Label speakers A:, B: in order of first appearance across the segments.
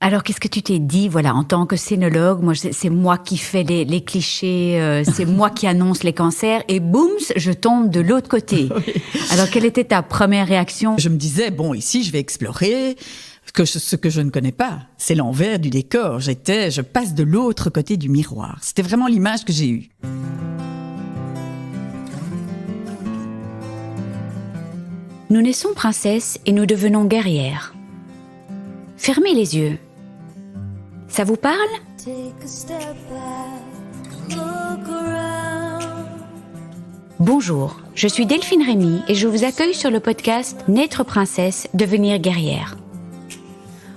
A: Alors, qu'est-ce que tu t'es dit, voilà, en tant que scénologue, moi, c'est moi qui fais les clichés, c'est moi qui annonce les cancers, et boum, je tombe de l'autre côté. Oui. Alors, quelle était ta première réaction?
B: Je me disais, bon, ici, je vais explorer ce que je ne connais pas. C'est l'envers du décor. Je passe de l'autre côté du miroir. C'était vraiment l'image que j'ai eue.
A: Nous naissons princesses et nous devenons guerrières. Fermez les yeux. Ça vous parle? Bonjour, je suis Delphine Rémy et je vous accueille sur le podcast Naître princesse, devenir guerrière.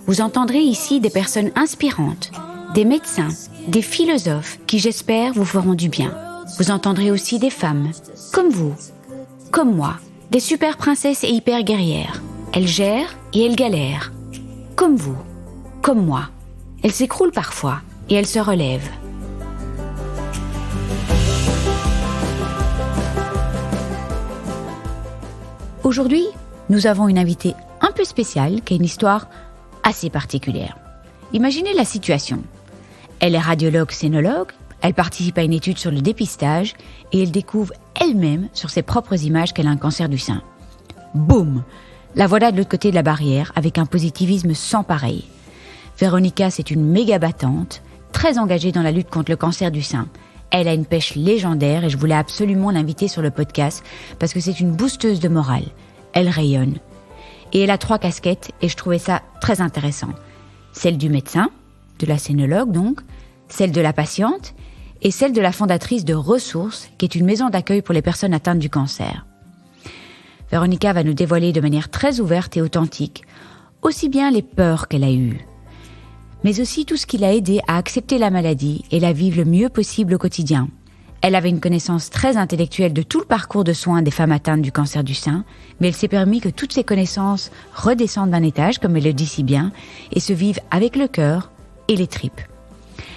A: Vous entendrez ici des personnes inspirantes, des médecins, des philosophes qui, j'espère, vous feront du bien. Vous entendrez aussi des femmes, comme vous, comme moi, des super princesses et hyper guerrières. Elles gèrent et elles galèrent. Comme vous, comme moi. Elles s'écroulent parfois et elles se relèvent. Aujourd'hui, nous avons une invitée un peu spéciale qui a une histoire assez particulière. Imaginez la situation. Elle est radiologue-scénologue, elle participe à une étude sur le dépistage et elle découvre elle-même sur ses propres images qu'elle a un cancer du sein. Boum! La voilà de l'autre côté de la barrière avec un positivisme sans pareil. Véronica, c'est une méga battante, très engagée dans la lutte contre le cancer du sein. Elle a une pêche légendaire et je voulais absolument l'inviter sur le podcast parce que c'est une boosteuse de morale. Elle rayonne. Et elle a 3 casquettes et je trouvais ça très intéressant. Celle du médecin, de la scénologue donc, celle de la patiente et celle de la fondatrice de Ressources, qui est une maison d'accueil pour les personnes atteintes du cancer. Véronica va nous dévoiler de manière très ouverte et authentique, aussi bien les peurs qu'elle a eues, mais aussi tout ce qui l'a aidée à accepter la maladie et la vivre le mieux possible au quotidien. Elle avait une connaissance très intellectuelle de tout le parcours de soins des femmes atteintes du cancer du sein, mais elle s'est permis que toutes ces connaissances redescendent d'un étage, comme elle le dit si bien, et se vivent avec le cœur et les tripes.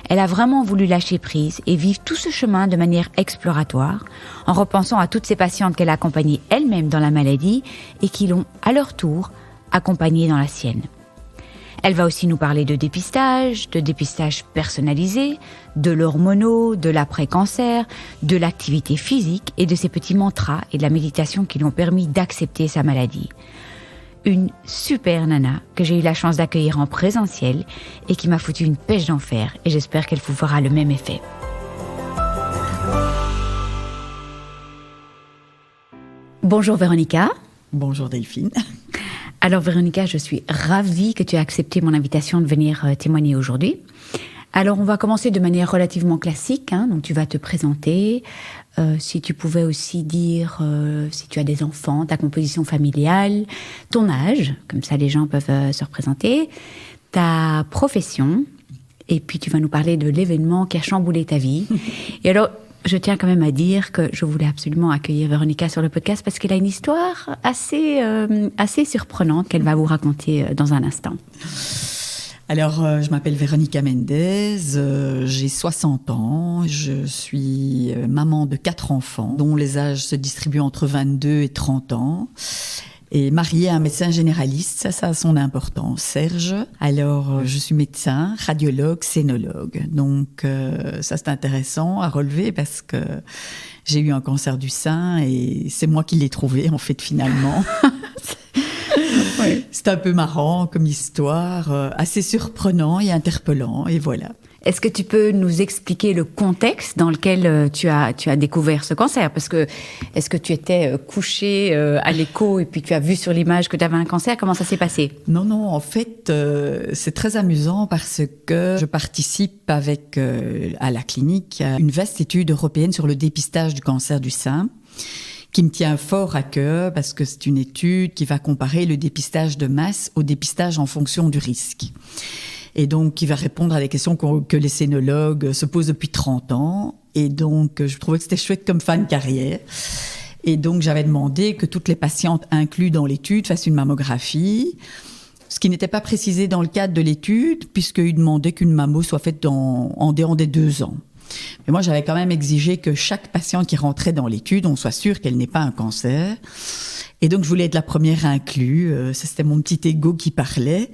A: Elle a vraiment voulu lâcher prise et vivre tout ce chemin de manière exploratoire, en repensant à toutes ces patientes qu'elle a accompagnées elle-même dans la maladie et qui l'ont, à leur tour, accompagnée dans la sienne. Elle va aussi nous parler de dépistage personnalisé, de l'hormono, de l'après-cancer, de l'activité physique et de ses petits mantras et de la méditation qui lui ont permis d'accepter sa maladie. Une super nana que j'ai eu la chance d'accueillir en présentiel et qui m'a foutu une pêche d'enfer et j'espère qu'elle vous fera le même effet. Bonjour Véronica.
B: Bonjour Delphine.
A: Alors Véronica, je suis ravie que tu aies accepté mon invitation de venir témoigner aujourd'hui. Alors on va commencer de manière relativement classique, donc tu vas te présenter. Si tu pouvais aussi dire si tu as des enfants, ta composition familiale, ton âge, comme ça les gens peuvent se représenter, ta profession, et puis tu vas nous parler de l'événement qui a chamboulé ta vie. Et alors, je tiens quand même à dire que je voulais absolument accueillir Véronica sur le podcast parce qu'elle a une histoire assez surprenante qu'elle va vous raconter dans un instant.
B: Alors, je m'appelle Véronica Mendez, j'ai 60 ans, je suis maman de 4 enfants, dont les âges se distribuent entre 22 et 30 ans. Et mariée à un médecin généraliste, ça a son importance, Serge. Alors, je suis médecin, radiologue, scénologue. Donc, ça c'est intéressant à relever parce que j'ai eu un cancer du sein et c'est moi qui l'ai trouvé, en fait, finalement. Oui. C'est un peu marrant comme histoire, assez surprenant et interpellant, et voilà.
A: Est-ce que tu peux nous expliquer le contexte dans lequel tu as découvert ce cancer? Parce que, est-ce que tu étais couché à l'écho et puis tu as vu sur l'image que tu avais un cancer? Comment ça s'est passé?
B: Non, en fait, c'est très amusant parce que je participe avec, à la clinique, à une vaste étude européenne sur le dépistage du cancer du sein, qui me tient fort à cœur parce que c'est une étude qui va comparer le dépistage de masse au dépistage en fonction du risque. Et donc, qui va répondre à des questions que les scénologues se posent depuis 30 ans. Et donc, je trouvais que c'était chouette comme fin de carrière. Et donc, j'avais demandé que toutes les patientes incluses dans l'étude fassent une mammographie, ce qui n'était pas précisé dans le cadre de l'étude, puisqu'il demandait qu'une mammo soit faite en dehors des 2 ans. Mais moi, j'avais quand même exigé que chaque patiente qui rentrait dans l'étude, on soit sûr qu'elle n'ait pas un cancer. Et donc, je voulais être la première inclue. Ça, c'était mon petit ego qui parlait.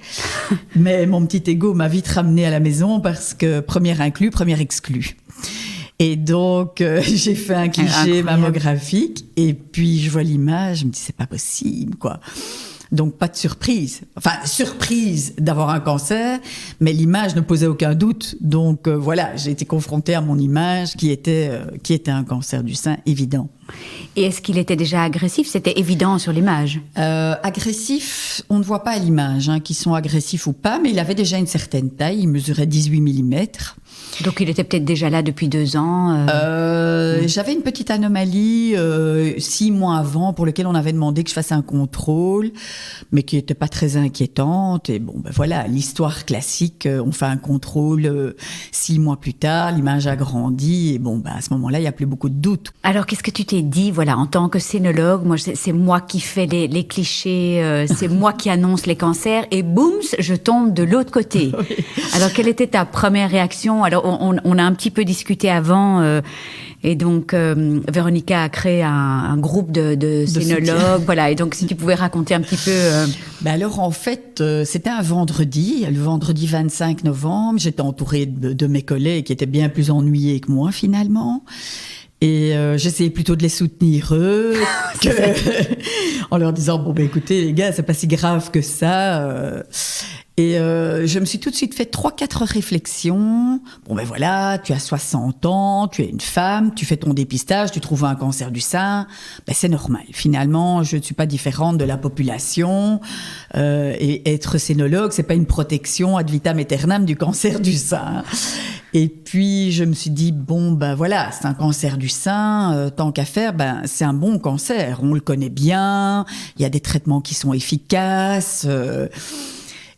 B: Mais mon petit ego m'a vite ramenée à la maison parce que première inclue, première exclue. Et donc, j'ai fait un cliché mammographique. Et puis, je vois l'image, je me dis, c'est pas possible, quoi. Donc, pas de surprise. Enfin, surprise d'avoir un cancer, mais l'image ne posait aucun doute. Donc, voilà, j'ai été confrontée à mon image qui était un cancer du sein évident.
A: Et est-ce qu'il était déjà agressif? C'était évident sur l'image.
B: Agressif, on ne voit pas à l'image qu'ils sont agressifs ou pas, mais il avait déjà une certaine taille, il mesurait 18 mm.
A: Donc il était peut-être déjà là depuis 2 ans.
B: J'avais une petite anomalie 6 mois avant pour laquelle on avait demandé que je fasse un contrôle, mais qui n'était pas très inquiétante. Et bon, ben voilà, l'histoire classique, on fait un contrôle 6 mois plus tard, l'image a grandi, et bon, ben à ce moment-là, il n'y a plus beaucoup de doutes.
A: Alors qu'est-ce que tu t'es dit, voilà, en tant que scénologue, moi c'est moi qui fais les clichés, c'est moi qui annonce les cancers, et boum, je tombe de l'autre côté. Oui. Alors quelle était ta première réaction? Alors on a un petit peu discuté avant, et donc Véronica a créé un groupe de scénologues, voilà. Et donc si tu pouvais raconter un petit peu.
B: Alors en fait, c'était un vendredi, le vendredi 25 novembre. J'étais entourée de mes collègues qui étaient bien plus ennuyés que moi finalement. Et j'essayais plutôt de les soutenir eux, en leur disant bon ben écoutez les gars, c'est pas si grave que ça. Et je me suis tout de suite fait 3-4 réflexions. Bon ben voilà, tu as 60 ans, tu es une femme, tu fais ton dépistage, tu trouves un cancer du sein, ben c'est normal. Finalement, je ne suis pas différente de la population. Et être scénologue, c'est pas une protection ad vitam aeternam du cancer du sein. Et puis je me suis dit bon ben voilà, c'est un cancer du sein, tant qu'à faire, ben c'est un bon cancer, on le connaît bien, il y a des traitements qui sont efficaces.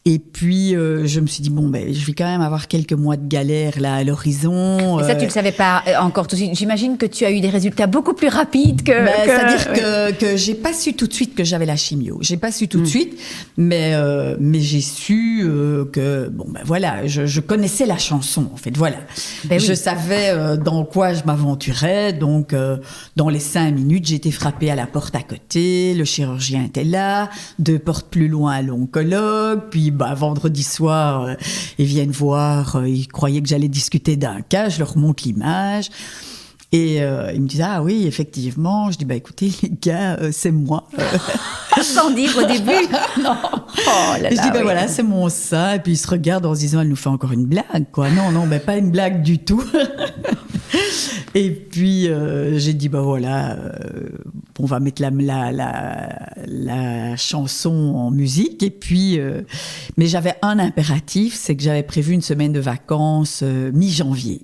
B: Et puis, je me suis dit, bon, ben, je vais quand même avoir quelques mois de galère là à l'horizon.
A: Et ça, tu le savais pas encore tout de suite. J'imagine que tu as eu des résultats beaucoup plus rapides que...
B: C'est-à-dire que j'ai pas su tout de suite que j'avais la chimio. J'ai pas su tout de suite, mais j'ai su que, bon, ben voilà, je connaissais la chanson, en fait, voilà. Ben oui. Je savais dans quoi je m'aventurais, donc dans les 5 minutes, j'ai été frappée à la porte à côté, le chirurgien était là, 2 portes plus loin à l'oncologue, puis vendredi soir, ils viennent voir, ils croyaient que j'allais discuter d'un cas, je leur montre l'image. Et ils me disent « Ah oui, effectivement ». Je dis « écoutez, les gars, c'est moi. »
A: Sans dire au début.
B: Non. Oh là là, je dis « voilà, c'est mon sein ». Et puis ils se regardent en se disant « Elle nous fait encore une blague, quoi ». Non, pas une blague du tout. Et puis j'ai dit voilà, on va mettre la chanson en musique. Et puis, mais j'avais un impératif, c'est que j'avais prévu une semaine de vacances mi-janvier.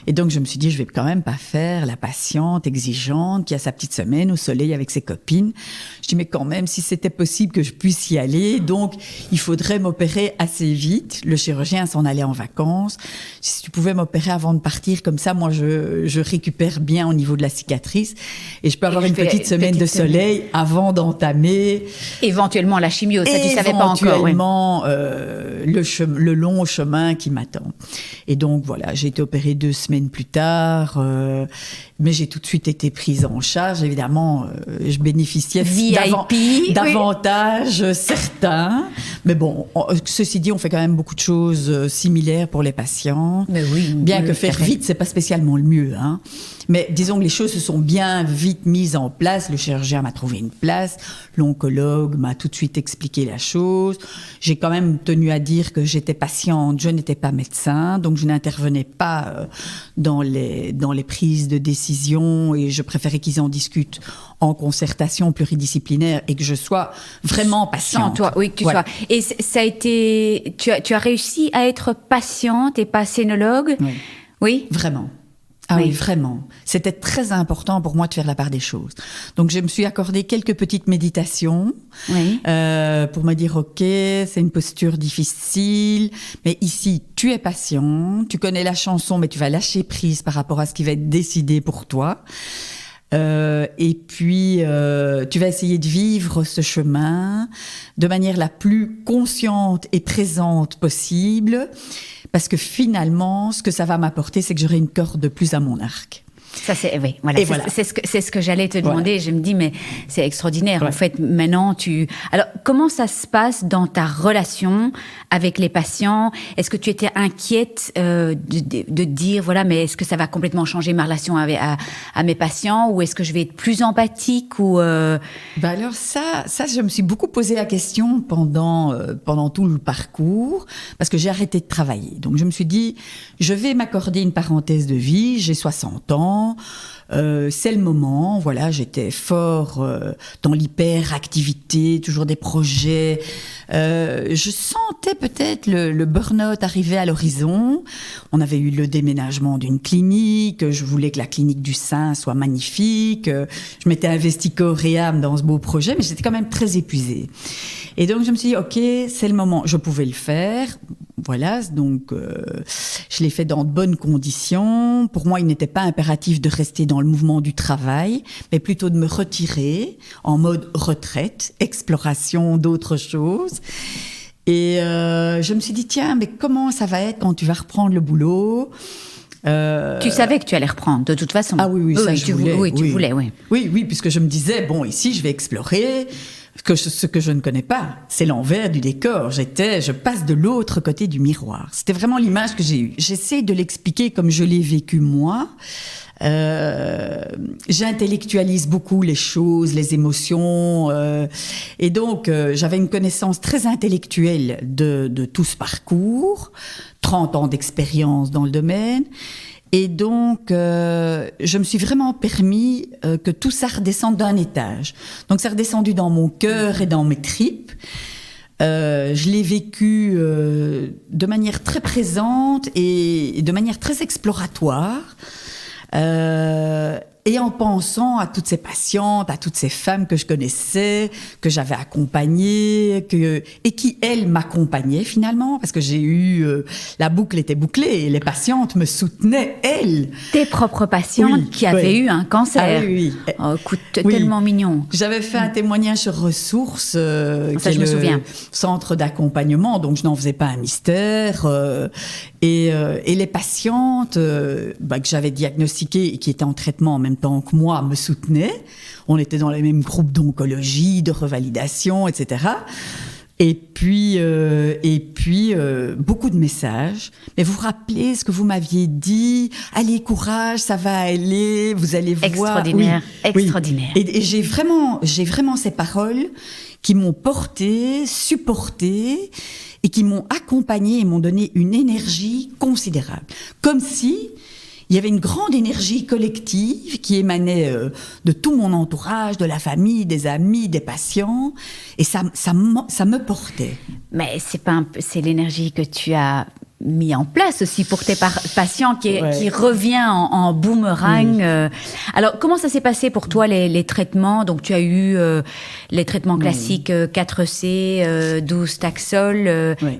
B: Et donc, je me suis dit, je vais quand même pas faire la patiente exigeante qui a sa petite semaine au soleil avec ses copines. Je dis, mais quand même, si c'était possible que je puisse y aller, donc il faudrait m'opérer assez vite. Le chirurgien s'en allait en vacances. Si tu pouvais m'opérer avant de partir, comme ça, moi, je récupère bien au niveau de la cicatrice et je peux avoir une petite semaine de soleil avant d'entamer.
A: Éventuellement la chimio, ça tu savais pas encore.
B: Éventuellement le long chemin qui m'attend. Et donc, voilà, j'ai été opérée 2 semaines plus tard, mais j'ai tout de suite été prise en charge. Évidemment, je bénéficiais d'avantages certains. Mais bon, ceci dit, on fait quand même beaucoup de choses similaires pour les patients.
A: Mais oui,
B: bien que faire vite, c'est pas spécialement le mieux. Mais disons que les choses se sont bien vite mises en place. Le chirurgien m'a trouvé une place. L'oncologue m'a tout de suite expliqué la chose. J'ai quand même tenu à dire que j'étais patiente, je n'étais pas médecin, donc je n'intervenais pas dans les prises de décision et je préférais qu'ils en discutent en concertation pluridisciplinaire et que je sois vraiment patiente.
A: Toi, oui, que tu sois. Et ça a été, tu as réussi à être patiente et pas scénologue?
B: Oui.
A: Oui?
B: Vraiment. Oui, vraiment. C'était très important pour moi de faire la part des choses. Donc, je me suis accordé quelques petites méditations pour me dire, OK, c'est une posture difficile, mais ici, tu es patient, tu connais la chanson, mais tu vas lâcher prise par rapport à ce qui va être décidé pour toi. Et puis, tu vas essayer de vivre ce chemin de manière la plus consciente et présente possible, parce que finalement, ce que ça va m'apporter, c'est que j'aurai une corde de plus à mon arc.
A: Ça, oui, voilà. C'est ce que j'allais te demander. Voilà. Je me dis, mais c'est extraordinaire. Ouais. En fait, maintenant, Alors, comment ça se passe dans ta relation avec les patients? Est-ce que tu étais inquiète de dire, voilà, mais est-ce que ça va complètement changer ma relation à mes patients? Ou est-ce que je vais être plus empathique ou
B: Alors ça, je me suis beaucoup posé la question pendant tout le parcours, parce que j'ai arrêté de travailler. Donc, je me suis dit, je vais m'accorder une parenthèse de vie. J'ai 60 ans. C'est le moment, voilà, j'étais fort dans l'hyperactivité, toujours des projets. Je sentais peut-être le burn-out arriver à l'horizon. On avait eu le déménagement d'une clinique, je voulais que la clinique du sein soit magnifique. Je m'étais investie corps et âme dans ce beau projet, mais j'étais quand même très épuisée. Et donc je me suis dit, ok, c'est le moment, je pouvais le faire. Voilà, donc je l'ai fait dans de bonnes conditions. Pour moi, il n'était pas impératif de rester dans le mouvement du travail, mais plutôt de me retirer en mode retraite, exploration d'autres choses. Et je me suis dit, tiens, mais comment ça va être quand tu vas reprendre le boulot ?
A: Tu savais que tu allais reprendre, de toute façon.
B: Ah oui, ça, je voulais.
A: Oui, tu voulais, oui.
B: Oui, puisque je me disais, bon, ici, je vais explorer. Ce que je ne connais pas, c'est l'envers du décor. Je passe de l'autre côté du miroir. C'était vraiment l'image que j'ai eue. J'essaie de l'expliquer comme je l'ai vécu moi. J'intellectualise beaucoup les choses, les émotions, et donc j'avais une connaissance très intellectuelle de tout ce parcours, 30 ans d'expérience dans le domaine. Et donc, je me suis vraiment permis que tout ça redescende d'un étage. Donc, ça a redescendu dans mon cœur et dans mes tripes. Je l'ai vécu de manière très présente et de manière très exploratoire. Et en pensant à toutes ces patientes, à toutes ces femmes que je connaissais, que j'avais accompagnées, et qui, elles, m'accompagnaient finalement, parce que j'ai eu... la boucle était bouclée, et les patientes me soutenaient, elles.
A: Tes propres patientes qui avaient eu un cancer.
B: Ah oui.
A: Oh, écoute, tellement mignon.
B: J'avais fait un témoignage sur Ressources,
A: ça, je me souviens.
B: Centre d'accompagnement, donc je n'en faisais pas un mystère. Et les patientes que j'avais diagnostiquées et qui étaient en traitement en même temps que moi me soutenaient. On était dans les mêmes groupes d'oncologie, de revalidation, etc. Et puis beaucoup de messages. Mais vous vous rappelez ce que vous m'aviez dit ? Allez, courage, ça va aller, vous allez voir.
A: Extraordinaire, extraordinaire.
B: Oui. Et j'ai vraiment ces paroles qui m'ont portée, supportée, et qui m'ont accompagnée et m'ont donné une énergie considérable. Comme si il y avait une grande énergie collective qui émanait de tout mon entourage, de la famille, des amis, des patients, et ça me portait.
A: Mais c'est l'énergie que tu as mis en place aussi pour tes patients qui revient en boomerang. Oui. Alors, comment ça s'est passé pour toi, les traitements ? Donc, tu as eu les traitements classiques 4C, 12 Taxol.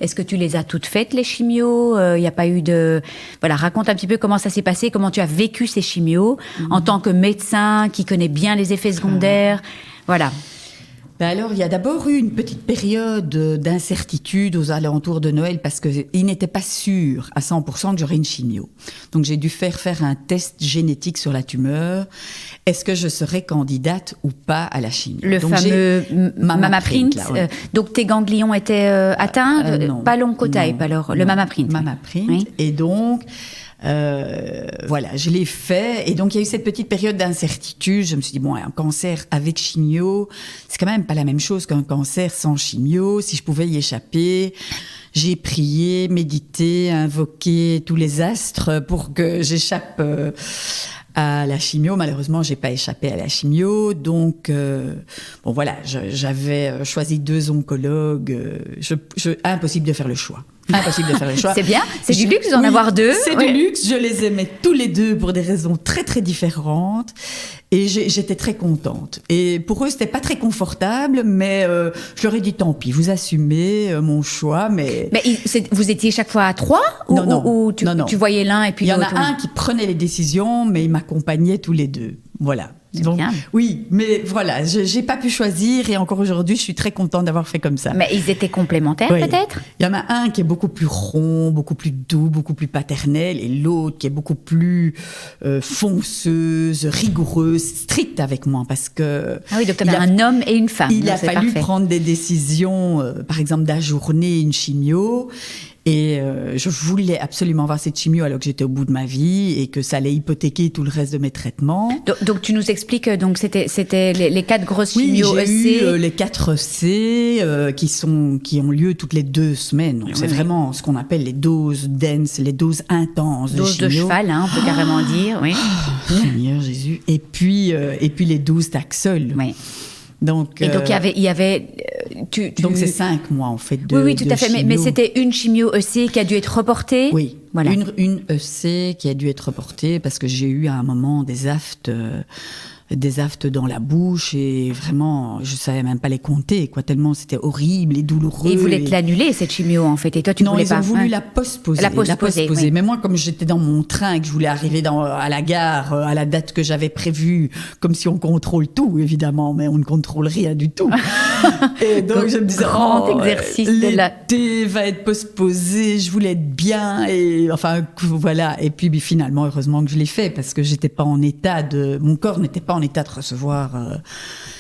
A: Est-ce que tu les as toutes faites, les chimios ? Il n'y a pas eu de... Voilà, raconte un petit peu comment ça s'est passé, comment tu as vécu ces chimios en tant que médecin qui connaît bien les effets secondaires. Voilà.
B: Alors, il y a d'abord eu une petite période d'incertitude aux alentours de Noël parce qu'il n'était pas sûr à 100% que j'aurais une chimio. Donc, j'ai dû faire un test génétique sur la tumeur. Est-ce que je serais candidate ou pas à la chimio ?
A: Le fameux MammaPrint. Donc, tes ganglions étaient atteints
B: Non.
A: Pas l'oncotype, alors, le MammaPrint.
B: MammaPrint.
A: Oui.
B: Et donc... voilà, je l'ai fait. Et donc, il y a eu cette petite période d'incertitude. Je me suis dit, bon, un cancer avec chimio, c'est quand même pas la même chose qu'un cancer sans chimio. Si je pouvais y échapper, j'ai prié, médité, invoqué tous les astres pour que j'échappe à la chimio. Malheureusement, j'ai pas échappé à la chimio. Donc, bon, voilà, j'avais choisi 2 oncologues. Impossible de faire le choix. Impossible de faire le choix.
A: C'est bien, c'est du luxe d'en avoir 2.
B: C'est du luxe, je les aimais tous les 2 pour des raisons très très différentes et j'étais très contente. Et pour eux, c'était pas très confortable, mais je leur ai dit tant pis, vous assumez mon choix, mais...
A: Mais vous étiez chaque fois à 3 ou tu voyais l'un et puis
B: il y en
A: l'autre,
B: a un qui prenait les décisions, mais il m'accompagnait tous les 2. Voilà. Donc, oui, mais voilà, j'ai pas pu choisir et encore aujourd'hui, je suis très contente d'avoir fait comme ça.
A: Mais ils étaient complémentaires peut-être ?
B: Il y en a un qui est beaucoup plus rond, beaucoup plus doux, beaucoup plus paternel et l'autre qui est beaucoup plus fonceuse, rigoureuse, stricte avec moi parce que...
A: Ah oui, donc tu avais un homme et une femme.
B: Il a fallu prendre des décisions, par exemple d'ajourner une chimio. Et je voulais absolument avoir cette chimio alors que j'étais au bout de ma vie et que ça allait hypothéquer tout le reste de mes traitements.
A: Donc tu nous expliques, donc c'était les 4 grosses chimios EC.
B: Oui, j'ai eu les 4 EC qui ont lieu toutes les 2 semaines. Donc c'est vraiment ce qu'on appelle les doses denses, les doses intenses de chimio.
A: Doses de cheval, hein, on peut carrément dire, oui.
B: Seigneur Jésus. Et puis les 12 Taxol.
A: Oui.
B: Donc,
A: et donc il y avait
B: donc c'est 5 mois en fait de
A: Oui, tout à fait. Mais c'était une chimio EC qui a dû être reportée.
B: Oui,
A: voilà.
B: Une EC qui a dû être reportée parce que j'ai eu à un moment des aftes dans la bouche et vraiment, je savais même pas les compter, quoi, tellement c'était horrible et douloureux.
A: Et ils voulaient te l'annuler, cette chimio, en fait. Et toi, tu voulais pas.
B: Non, ils ont voulu la postposer.
A: La postposer. Oui.
B: Mais moi, comme j'étais dans mon train et que je voulais arriver à la gare à la date que j'avais prévue, comme si on contrôle tout, évidemment, mais on ne contrôle rien du tout. Et donc, je me disais,
A: exercice
B: l'été va être postposé, je voulais être bien, et enfin, voilà. Et puis, finalement, heureusement que je l'ai fait, parce que j'étais pas en état mon corps n'était pas en état de recevoir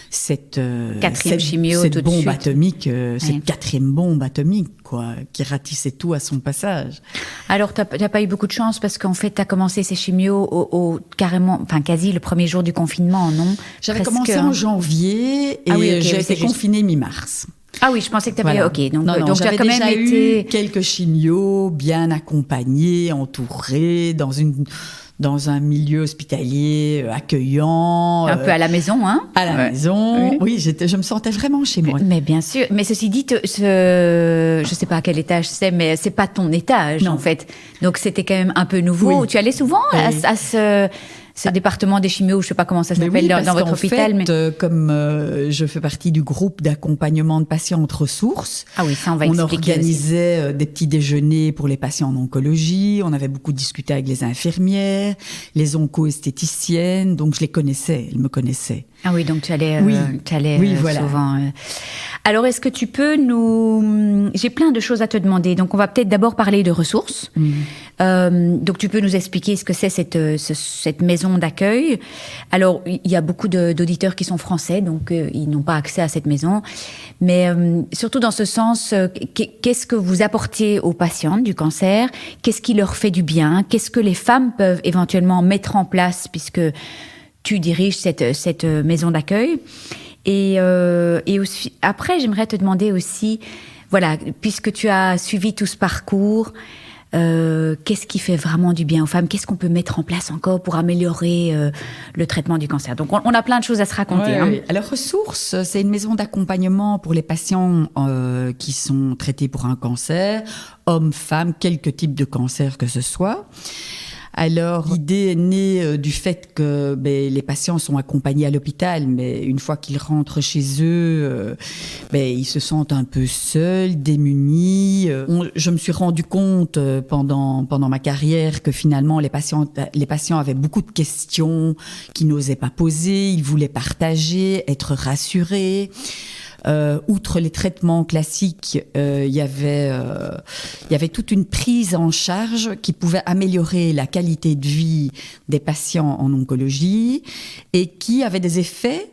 B: cette bombe atomique, cette 4e bombe atomique, quoi, qui ratissait tout à son passage.
A: Alors, t'as pas eu beaucoup de chance parce qu'en fait, t'as commencé ces chimios quasi le premier jour du confinement, non ?
B: J'avais commencé en janvier et j'ai été confinée mi-mars.
A: Ah oui, je pensais que tu avais...
B: Voilà.
A: OK, donc
B: tu as
A: quand même
B: eu quelques chimios bien accompagnés, entourés, dans un milieu hospitalier accueillant.
A: Un peu à la maison, hein ?
B: À la maison, oui, je me sentais vraiment chez moi.
A: Mais bien sûr, mais ceci dit, je sais pas à quel étage c'est, mais c'est pas ton étage, en fait. Donc c'était quand même un peu nouveau. Oui. Tu allais souvent à ce département des chimios, je sais pas comment ça s'appelle dans votre hôpital.
B: Comme je fais partie du groupe d'accompagnement de patients en ressources,
A: ça on va expliquer.
B: On organisait des petits déjeuners pour les patients en oncologie. On avait beaucoup discuté avec les infirmières, les onco-esthéticiennes. Donc je les connaissais, elles me connaissaient.
A: Ah oui, donc tu allais
B: voilà.
A: souvent. Alors, est-ce que tu peux J'ai plein de choses à te demander. Donc, on va peut-être d'abord parler de ressources. Donc, tu peux nous expliquer ce que c'est cette maison d'accueil. Alors, il y a beaucoup d'auditeurs qui sont français, donc ils n'ont pas accès à cette maison. Mais surtout dans ce sens, qu'est-ce que vous apportez aux patients du cancer ? Qu'est-ce qui leur fait du bien ? Qu'est-ce que les femmes peuvent éventuellement mettre en place, puisque tu diriges cette maison d'accueil. Et aussi, après, j'aimerais te demander aussi, voilà, puisque tu as suivi tout ce parcours, qu'est-ce qui fait vraiment du bien aux femmes ? Qu'est-ce qu'on peut mettre en place encore pour améliorer le traitement du cancer ? Donc, on a plein de choses à se raconter.
B: Oui. Alors, Ressources, c'est une maison d'accompagnement pour les patients qui sont traités pour un cancer, hommes, femmes, quelque type de cancer que ce soit. Alors, l'idée est née du fait que les patients sont accompagnés à l'hôpital, mais une fois qu'ils rentrent chez eux, ils se sentent un peu seuls, démunis. Je me suis rendu compte pendant ma carrière que finalement les patients avaient beaucoup de questions qu'ils n'osaient pas poser, ils voulaient partager, être rassurés. Outre les traitements classiques, il y avait toute une prise en charge qui pouvait améliorer la qualité de vie des patients en oncologie et qui avait des effets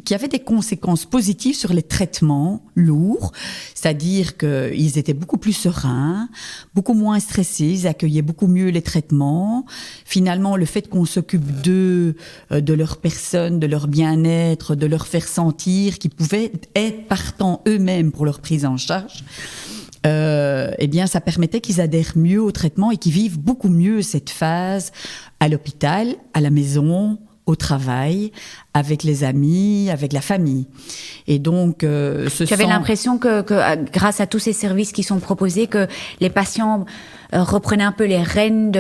B: qui avaient des conséquences positives sur les traitements lourds, c'est-à-dire qu'ils étaient beaucoup plus sereins, beaucoup moins stressés, ils accueillaient beaucoup mieux les traitements. Finalement, le fait qu'on s'occupe d'eux, de leur personne, de leur bien-être, de leur faire sentir qu'ils pouvaient être partants eux-mêmes pour leur prise en charge, ça permettait qu'ils adhèrent mieux au traitement et qu'ils vivent beaucoup mieux cette phase à l'hôpital, à la maison, au travail, avec les amis, avec la famille. Et donc,
A: tu avais l'impression que grâce à tous ces services qui sont proposés, que les patients reprenaient un peu les rênes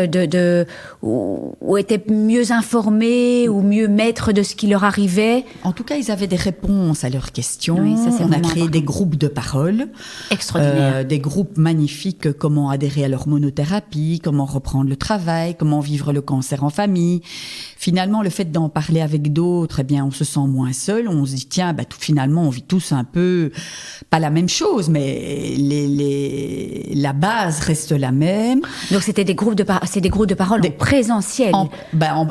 A: ou étaient mieux informés ou mieux maîtres de ce qui leur arrivait.
B: En tout cas, ils avaient des réponses à leurs questions.
A: Oui, ça, c'est
B: on a créé
A: important.
B: des groupes de parole.
A: Extraordinaire.
B: Des groupes magnifiques, comment adhérer à l'hormonothérapie, comment reprendre le travail, comment vivre le cancer en famille. Finalement, le fait d'en parler avec d'autres, eh bien, on se sent moins seul. On se dit, tiens, finalement, on vit tous un peu, pas la même chose, mais la base reste la même.
A: Donc, c'était des groupes de parole en présentiel.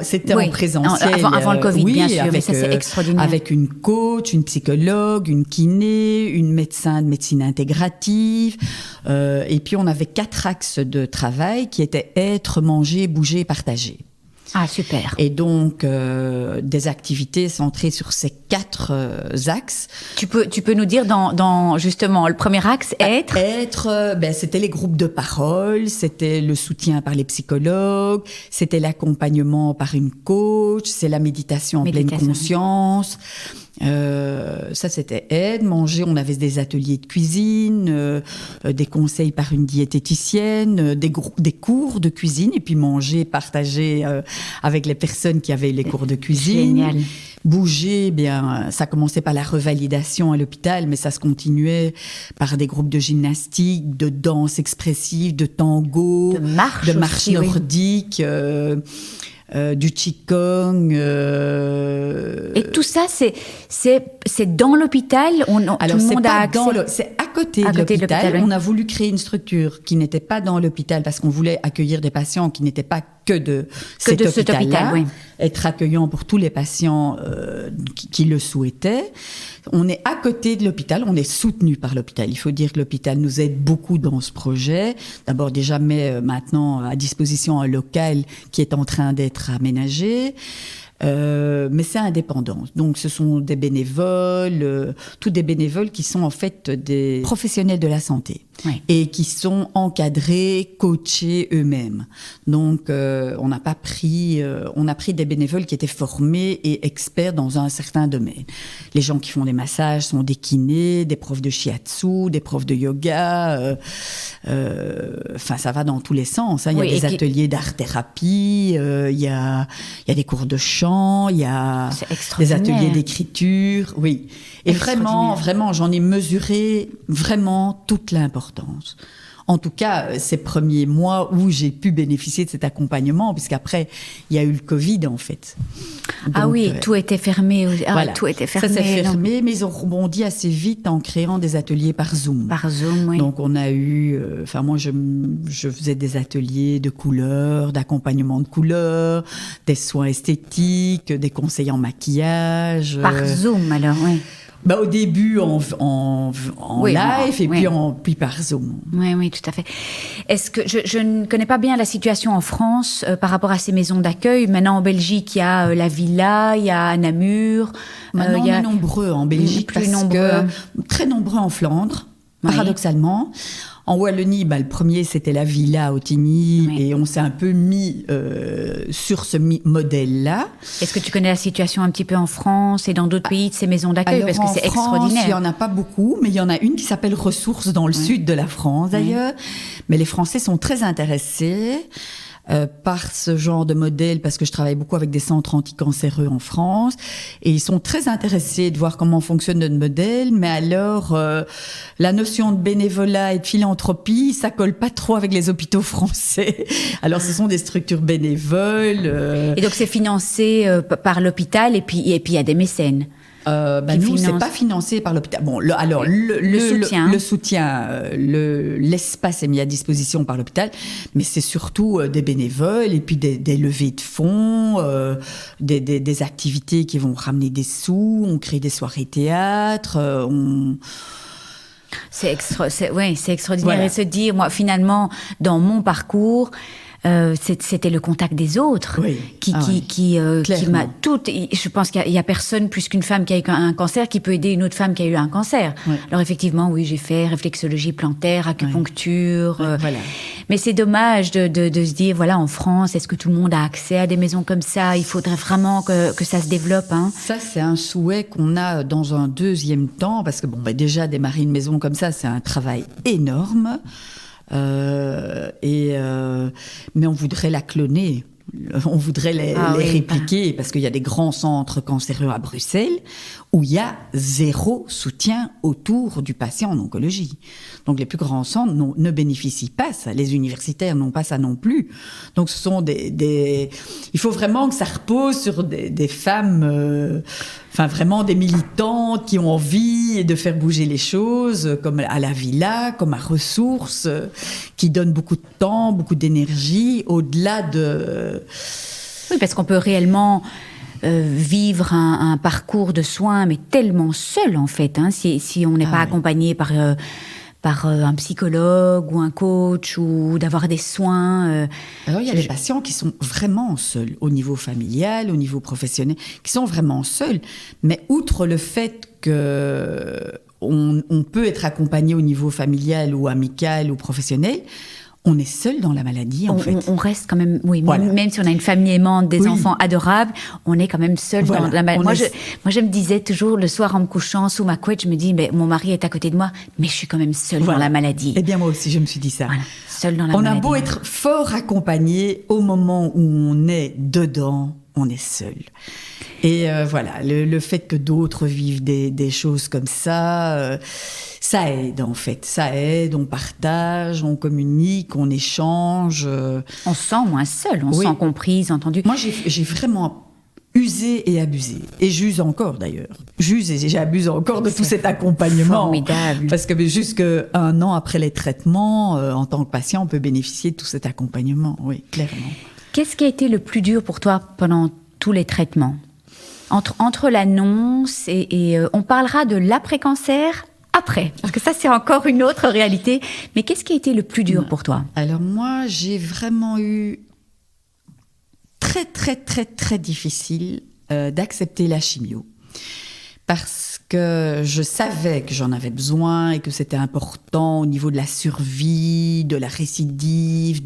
B: C'était
A: Oui,
B: en présentiel.
A: avant le Covid,
B: oui,
A: bien sûr,
B: avec,
A: mais ça, c'est extraordinaire.
B: Avec une coach, une psychologue, une kiné, une médecin de médecine intégrative. Et puis, on avait 4 axes de travail qui étaient être, manger, bouger, partager.
A: Ah, super.
B: Et donc, des activités centrées sur ces 4 axes.
A: Tu peux nous dire dans justement le premier axe, être
B: c'était les groupes de parole, c'était le soutien par les psychologues, c'était l'accompagnement par une coach, c'est la méditation en pleine conscience. Ça, c'était aide. Manger, on avait des ateliers de cuisine, des conseils par une diététicienne, des cours de cuisine, et puis manger, partager avec les personnes qui avaient les cours de cuisine.
A: Génial.
B: Bouger, ça commençait par la revalidation à l'hôpital, mais ça se continuait par des groupes de gymnastique, de danse expressive, de tango,
A: de marche aussi,
B: nordique. Du qigong.
A: Et tout ça, c'est dans l'hôpital.
B: Alors,
A: tout le monde a accès.
B: C'est à côté de l'hôpital.
A: Oui.
B: On a voulu créer une structure qui n'était pas dans l'hôpital parce qu'on voulait accueillir des patients qui n'étaient pas que de cet hôpital-là,
A: oui.
B: Être accueillant pour tous les patients qui le souhaitaient. On est à côté de l'hôpital, on est soutenu par l'hôpital. Il faut dire que l'hôpital nous aide beaucoup dans ce projet. D'abord, déjà, met maintenant à disposition un local qui est en train d'être aménagé. Mais c'est indépendant. Donc, ce sont des bénévoles, tous des bénévoles qui sont en fait des professionnels de la santé.
A: Oui.
B: Et qui sont encadrés, coachés eux-mêmes. Donc, on a pris des bénévoles qui étaient formés et experts dans un certain domaine. Les gens qui font des massages sont des kinés, des profs de shiatsu, des profs de yoga. Ça va dans tous les sens. Hein. Il y a des ateliers d'art-thérapie, il y a des cours de chant, il y a des ateliers d'écriture. Oui. Et vraiment, j'en ai mesuré vraiment toute l'importance. En tout cas, ces premiers mois où j'ai pu bénéficier de cet accompagnement, puisqu'après, il y a eu le Covid, en fait. Donc,
A: tout était fermé.
B: Voilà.
A: Tout était fermé.
B: Ça s'est fermé, mais ils ont rebondi assez vite en créant des ateliers par Zoom.
A: Par Zoom, oui.
B: Donc, on a eu... moi, je faisais des ateliers de couleurs, d'accompagnement de couleurs, des soins esthétiques, des conseils en maquillage.
A: Par Zoom, alors, oui.
B: Au début en live et puis par Zoom.
A: Oui, tout à fait. Est-ce que je ne connais pas bien la situation en France par rapport à ces maisons d'accueil. Maintenant en Belgique, il y a la Villa, il y a Namur.
B: Maintenant, on est nombreux en Belgique très nombreux en Flandre, paradoxalement. En Wallonie, le premier, c'était la Villa à Ottigny, et on s'est un peu mis sur ce modèle-là.
A: Est-ce que tu connais la situation un petit peu en France et dans d'autres pays de ces maisons d'accueil? Parce que c'est extraordinaire.
B: Il n'y en a pas beaucoup, mais il y en a une qui s'appelle Ressources dans le sud de la France, d'ailleurs. Mais les Français sont très intéressés par ce genre de modèle, parce que je travaille beaucoup avec des centres anticancéreux en France, et ils sont très intéressés de voir comment fonctionne notre modèle, mais alors la notion de bénévolat et de philanthropie, ça colle pas trop avec les hôpitaux français. Alors ce sont des structures bénévoles.
A: Et donc c'est financé par l'hôpital, et puis il y a des mécènes.
B: Nous, c'est pas financé par l'hôpital. Bon, le soutien, l'espace est mis à disposition par l'hôpital, mais c'est surtout des bénévoles et puis des levées de fonds, des activités qui vont ramener des sous. On crée des soirées théâtre. C'est
A: extraordinaire. Voilà. Et se dire, moi, finalement, dans mon parcours, c'était le contact des autres qui m'a tout. Je pense qu'il y a personne plus qu'une femme qui a eu un cancer qui peut aider une autre femme qui a eu un cancer. Oui. Alors effectivement, oui, j'ai fait réflexologie plantaire, acupuncture.
B: Voilà.
A: Mais c'est dommage de se dire, voilà, en France, est-ce que tout le monde a accès à des maisons comme ça? Il faudrait vraiment que ça se développe. Hein.
B: Ça, c'est un souhait qu'on a dans un deuxième temps, parce que déjà, démarrer une maison comme ça, c'est un travail énorme. Mais on voudrait la cloner. On voudrait les répliquer, parce qu'il y a des grands centres cancéreux à Bruxelles où il y a 0 soutien autour du patient en oncologie. Donc les plus grands centres ne bénéficient pas ça. Les universitaires n'ont pas ça non plus. Donc ce sont il faut vraiment que ça repose sur des femmes, vraiment des militantes qui ont envie de faire bouger les choses, comme à la Villa, comme à Ressources, qui donnent beaucoup de temps, beaucoup d'énergie, au-delà de...
A: Oui, parce qu'on peut réellement vivre un parcours de soins, mais tellement seul, en fait, hein, si on n'est pas accompagné par un psychologue ou un coach, ou d'avoir des soins.
B: Alors, il y a des patients qui sont vraiment seuls, au niveau familial, au niveau professionnel, qui sont vraiment seuls. Mais outre le fait qu'on peut être accompagné au niveau familial ou amical ou professionnel, on est seul dans la maladie, en fait.
A: On reste quand même, même si on a une famille aimante, des enfants adorables, on est quand même seul dans la maladie. Moi, je me disais toujours, le soir en me couchant sous ma couette, je me dis, mais mon mari est à côté de moi, mais je suis quand même seule dans la maladie.
B: Eh bien, moi aussi, je me suis dit ça.
A: Voilà, seule dans la maladie.
B: On a beau être fort accompagné, au moment où on est dedans, on est seul. Et le fait que d'autres vivent des choses comme ça, ça aide en fait. Ça aide, on partage, on communique, on échange.
A: On se sent moins seul, on se sent comprise, entendue.
B: Moi, j'ai vraiment usé et abusé. Et j'use encore d'ailleurs. J'use et j'abuse encore de tout cet accompagnement.
A: Formidable.
B: Parce que jusqu'un an après les traitements, en tant que patient, on peut bénéficier de tout cet accompagnement. Oui, clairement.
A: Qu'est-ce qui a été le plus dur pour toi pendant tous les traitements ? Entre l'annonce et on parlera de l'après-cancer après, parce que ça c'est encore une autre réalité. Mais qu'est-ce qui a été le plus dur pour toi ?
B: Alors moi, j'ai vraiment eu très très très très difficile d'accepter la chimio, parce que je savais que j'en avais besoin et que c'était important au niveau de la survie, de la récidive.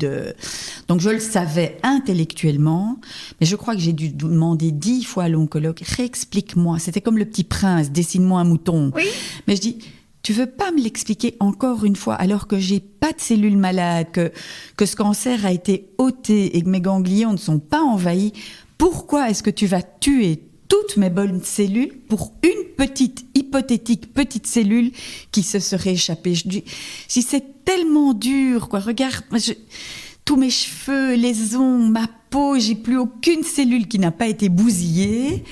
B: Donc je le savais intellectuellement, mais je crois que j'ai dû demander 10 fois à l'oncologue, réexplique-moi. C'était comme le petit prince, dessine-moi un mouton.
A: Oui.
B: Mais je dis, tu veux pas me l'expliquer encore une fois, alors que j'ai pas de cellules malades, que ce cancer a été ôté et que mes ganglions ne sont pas envahis, pourquoi est-ce que tu vas tuer toutes mes bonnes cellules pour une hypothétique petite cellule qui se serait échappée? Je dis, si c'est tellement dur, quoi, regarde, tous mes cheveux, les ongles, ma peau, j'ai plus aucune cellule qui n'a pas été bousillée.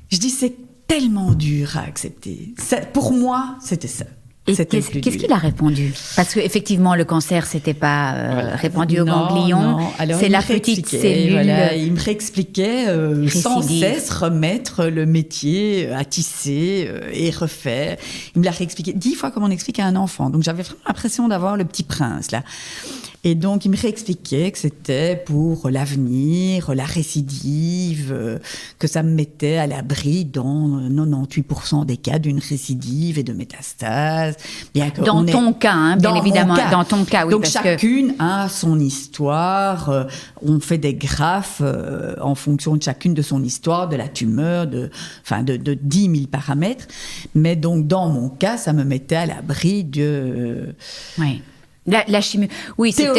B: Je dis, c'est tellement dur à accepter. Pour moi, c'était ça.
A: Et qu'est-ce qu'il a répondu ? Parce qu'effectivement, le cancer, c'était pas répandu aux ganglions. C'est la petite cellule.
B: Voilà, il me réexpliquait sans cesse remettre le métier à tisser et refaire. Il me l'a réexpliqué 10 fois comme on explique à un enfant. Donc j'avais vraiment l'impression d'avoir le petit prince là. Et donc, il me réexpliquait que c'était pour l'avenir, la récidive, que ça me mettait à l'abri dans 98% des cas d'une récidive et de métastase.
A: Dans ton cas, hein, bien évidemment. Dans ton cas, oui.
B: Donc, chacune a son histoire. On fait des graphes en fonction de chacune de son histoire, de la tumeur, de 10 000 paramètres. Mais donc, dans mon cas, ça me mettait à l'abri de...
A: Oui. La chimie, oui, c'était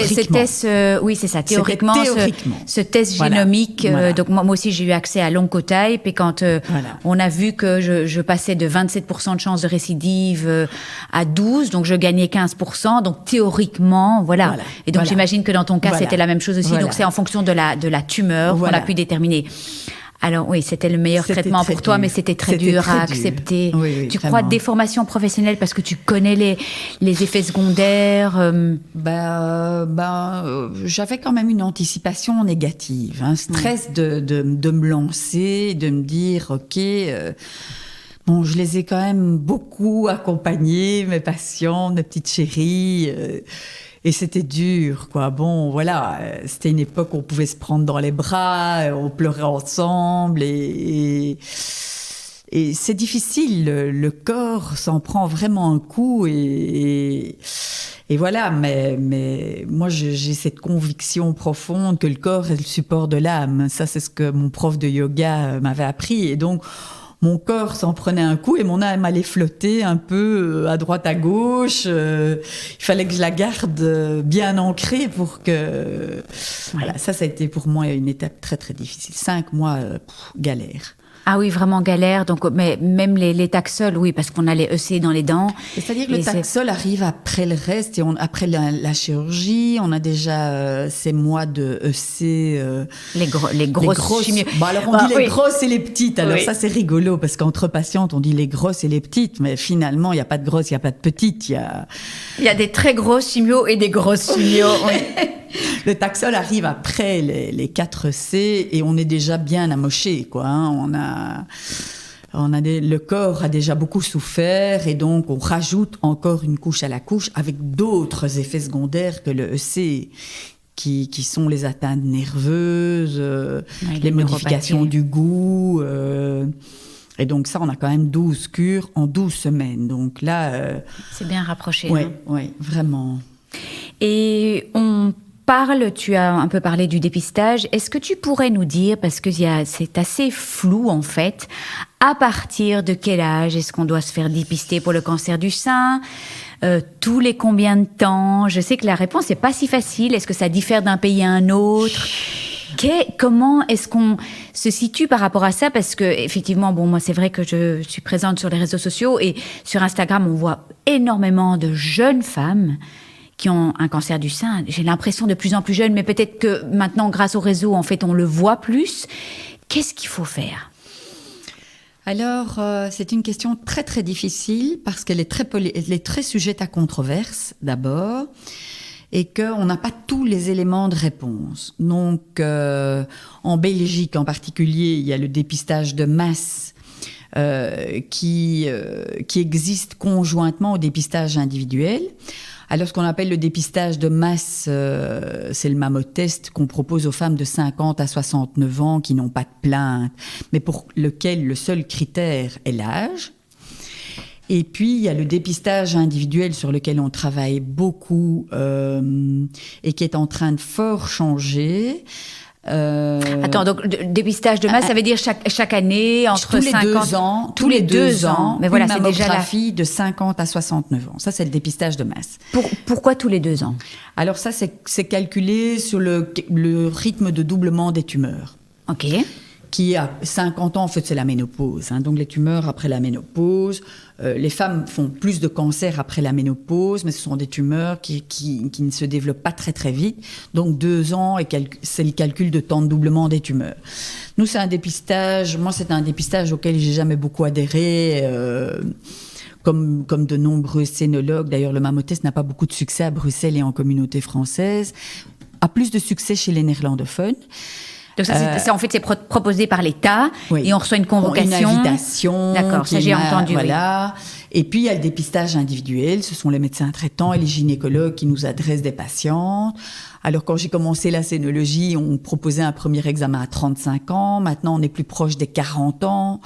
A: oui, c'est ça. Théoriquement, ce test génomique. Voilà. Donc moi aussi, j'ai eu accès à l'Oncotype, et quand on a vu que je passais de 27% de chance de récidive à 12, donc je gagnais 15%. Donc théoriquement, voilà. Et donc j'imagine que dans ton cas, c'était la même chose aussi. Donc c'est en fonction de la tumeur qu'on a pu déterminer. Alors oui, c'était le meilleur traitement pour toi, mais c'était très dur à accepter.
B: Oui,
A: tu crois déformation professionnelle parce que tu connais les effets secondaires
B: j'avais quand même une anticipation négative, un stress de me lancer, de me dire, ok... Bon, je les ai quand même beaucoup accompagnés, mes patients, mes petites chéries. Et c'était dur, quoi. Bon, voilà, c'était une époque où on pouvait se prendre dans les bras, on pleurait ensemble et c'est difficile. Le corps s'en prend vraiment un coup et voilà. Mais moi, j'ai cette conviction profonde que le corps est le support de l'âme. Ça, c'est ce que mon prof de yoga m'avait appris. Et donc, mon corps s'en prenait un coup et mon âme allait flotter un peu à droite, à gauche. Il fallait que je la garde bien ancrée pour que... Voilà, ça a été pour moi une étape très, très difficile. 5 mois, galère.
A: Ah oui, vraiment galère. Donc, mais même les Taxol, oui, parce qu'on a les EC dans les dents.
B: C'est-à-dire que le Taxol arrive après le reste, et après la chirurgie, on a déjà ces mois de EC.
A: Les grosses chimio.
B: Bon, alors on dit les grosses et les petites. Alors ça, c'est rigolo, parce qu'entre patientes, on dit les grosses et les petites, mais finalement, il n'y a pas de grosses, il n'y a pas de petites. Il
A: y a des très grosses chimios et des grosses chimios. Oui.
B: Le Taxol arrive après les 4C et on est déjà bien amoché, quoi. Le corps a déjà beaucoup souffert et donc on rajoute encore une couche à la couche avec d'autres effets secondaires que le EC qui sont les atteintes nerveuses, les modifications du goût. Et donc ça, on a quand même 12 cures en 12 semaines. Donc là...
A: c'est bien rapproché.
B: Oui, vraiment.
A: Et tu as un peu parlé du dépistage. Est-ce que tu pourrais nous dire, parce que c'est assez flou en fait, à partir de quel âge est-ce qu'on doit se faire dépister pour le cancer du sein ? Tous les combien de temps ? Je sais que la réponse n'est pas si facile. Est-ce que ça diffère d'un pays à un autre ? Comment est-ce qu'on se situe par rapport à ça ? Parce que effectivement, moi c'est vrai que je suis présente sur les réseaux sociaux et sur Instagram, on voit énormément de jeunes femmes qui ont un cancer du sein. J'ai l'impression de plus en plus jeunes, mais peut-être que maintenant, grâce au réseau, en fait, on le voit plus. Qu'est-ce qu'il faut faire ?
B: Alors, c'est une question très, très difficile parce qu'elle est très sujette à controverse, d'abord, et qu'on n'a pas tous les éléments de réponse. Donc, en Belgique en particulier, il y a le dépistage de masse qui existe conjointement au dépistage individuel. Alors, ce qu'on appelle le dépistage de masse, c'est le mammotest qu'on propose aux femmes de 50 à 69 ans qui n'ont pas de plainte, mais pour lequel le seul critère est l'âge. Et puis, il y a le dépistage individuel sur lequel on travaille beaucoup et qui est en train de fort changer.
A: Attends, donc dépistage de masse, ça veut dire chaque année, entre 50...
B: Tous les 2 ans,
A: mais voilà,
B: une
A: c'est déjà
B: mammographie de 50 à 69 ans. Ça, c'est le dépistage de masse.
A: Pourquoi tous les 2 ans ?
B: Alors ça, c'est calculé sur le rythme de doublement des tumeurs.
A: OK.
B: Qui à 50 ans, en fait, c'est la ménopause. Donc les tumeurs après la ménopause, les femmes font plus de cancers après la ménopause, mais ce sont des tumeurs qui ne se développent pas très très vite. Donc 2 ans, c'est le calcul de temps de doublement des tumeurs. Nous, c'est un dépistage auquel j'ai jamais beaucoup adhéré. Comme de nombreux scénologues. D'ailleurs, le mammotest n'a pas beaucoup de succès à Bruxelles et en communauté française. A plus de succès chez les néerlandophones.
A: Donc ça, en fait, c'est proposé par l'État, oui. Et on reçoit une convocation.
B: Une invitation.
A: D'accord, ça j'ai entendu.
B: Voilà. Oui. Et puis il y a le dépistage individuel. Ce sont les médecins traitants et les gynécologues qui nous adressent des patientes. Alors quand j'ai commencé la scénologie, on proposait un premier examen à 35 ans. Maintenant, on est plus proche des 40 ans.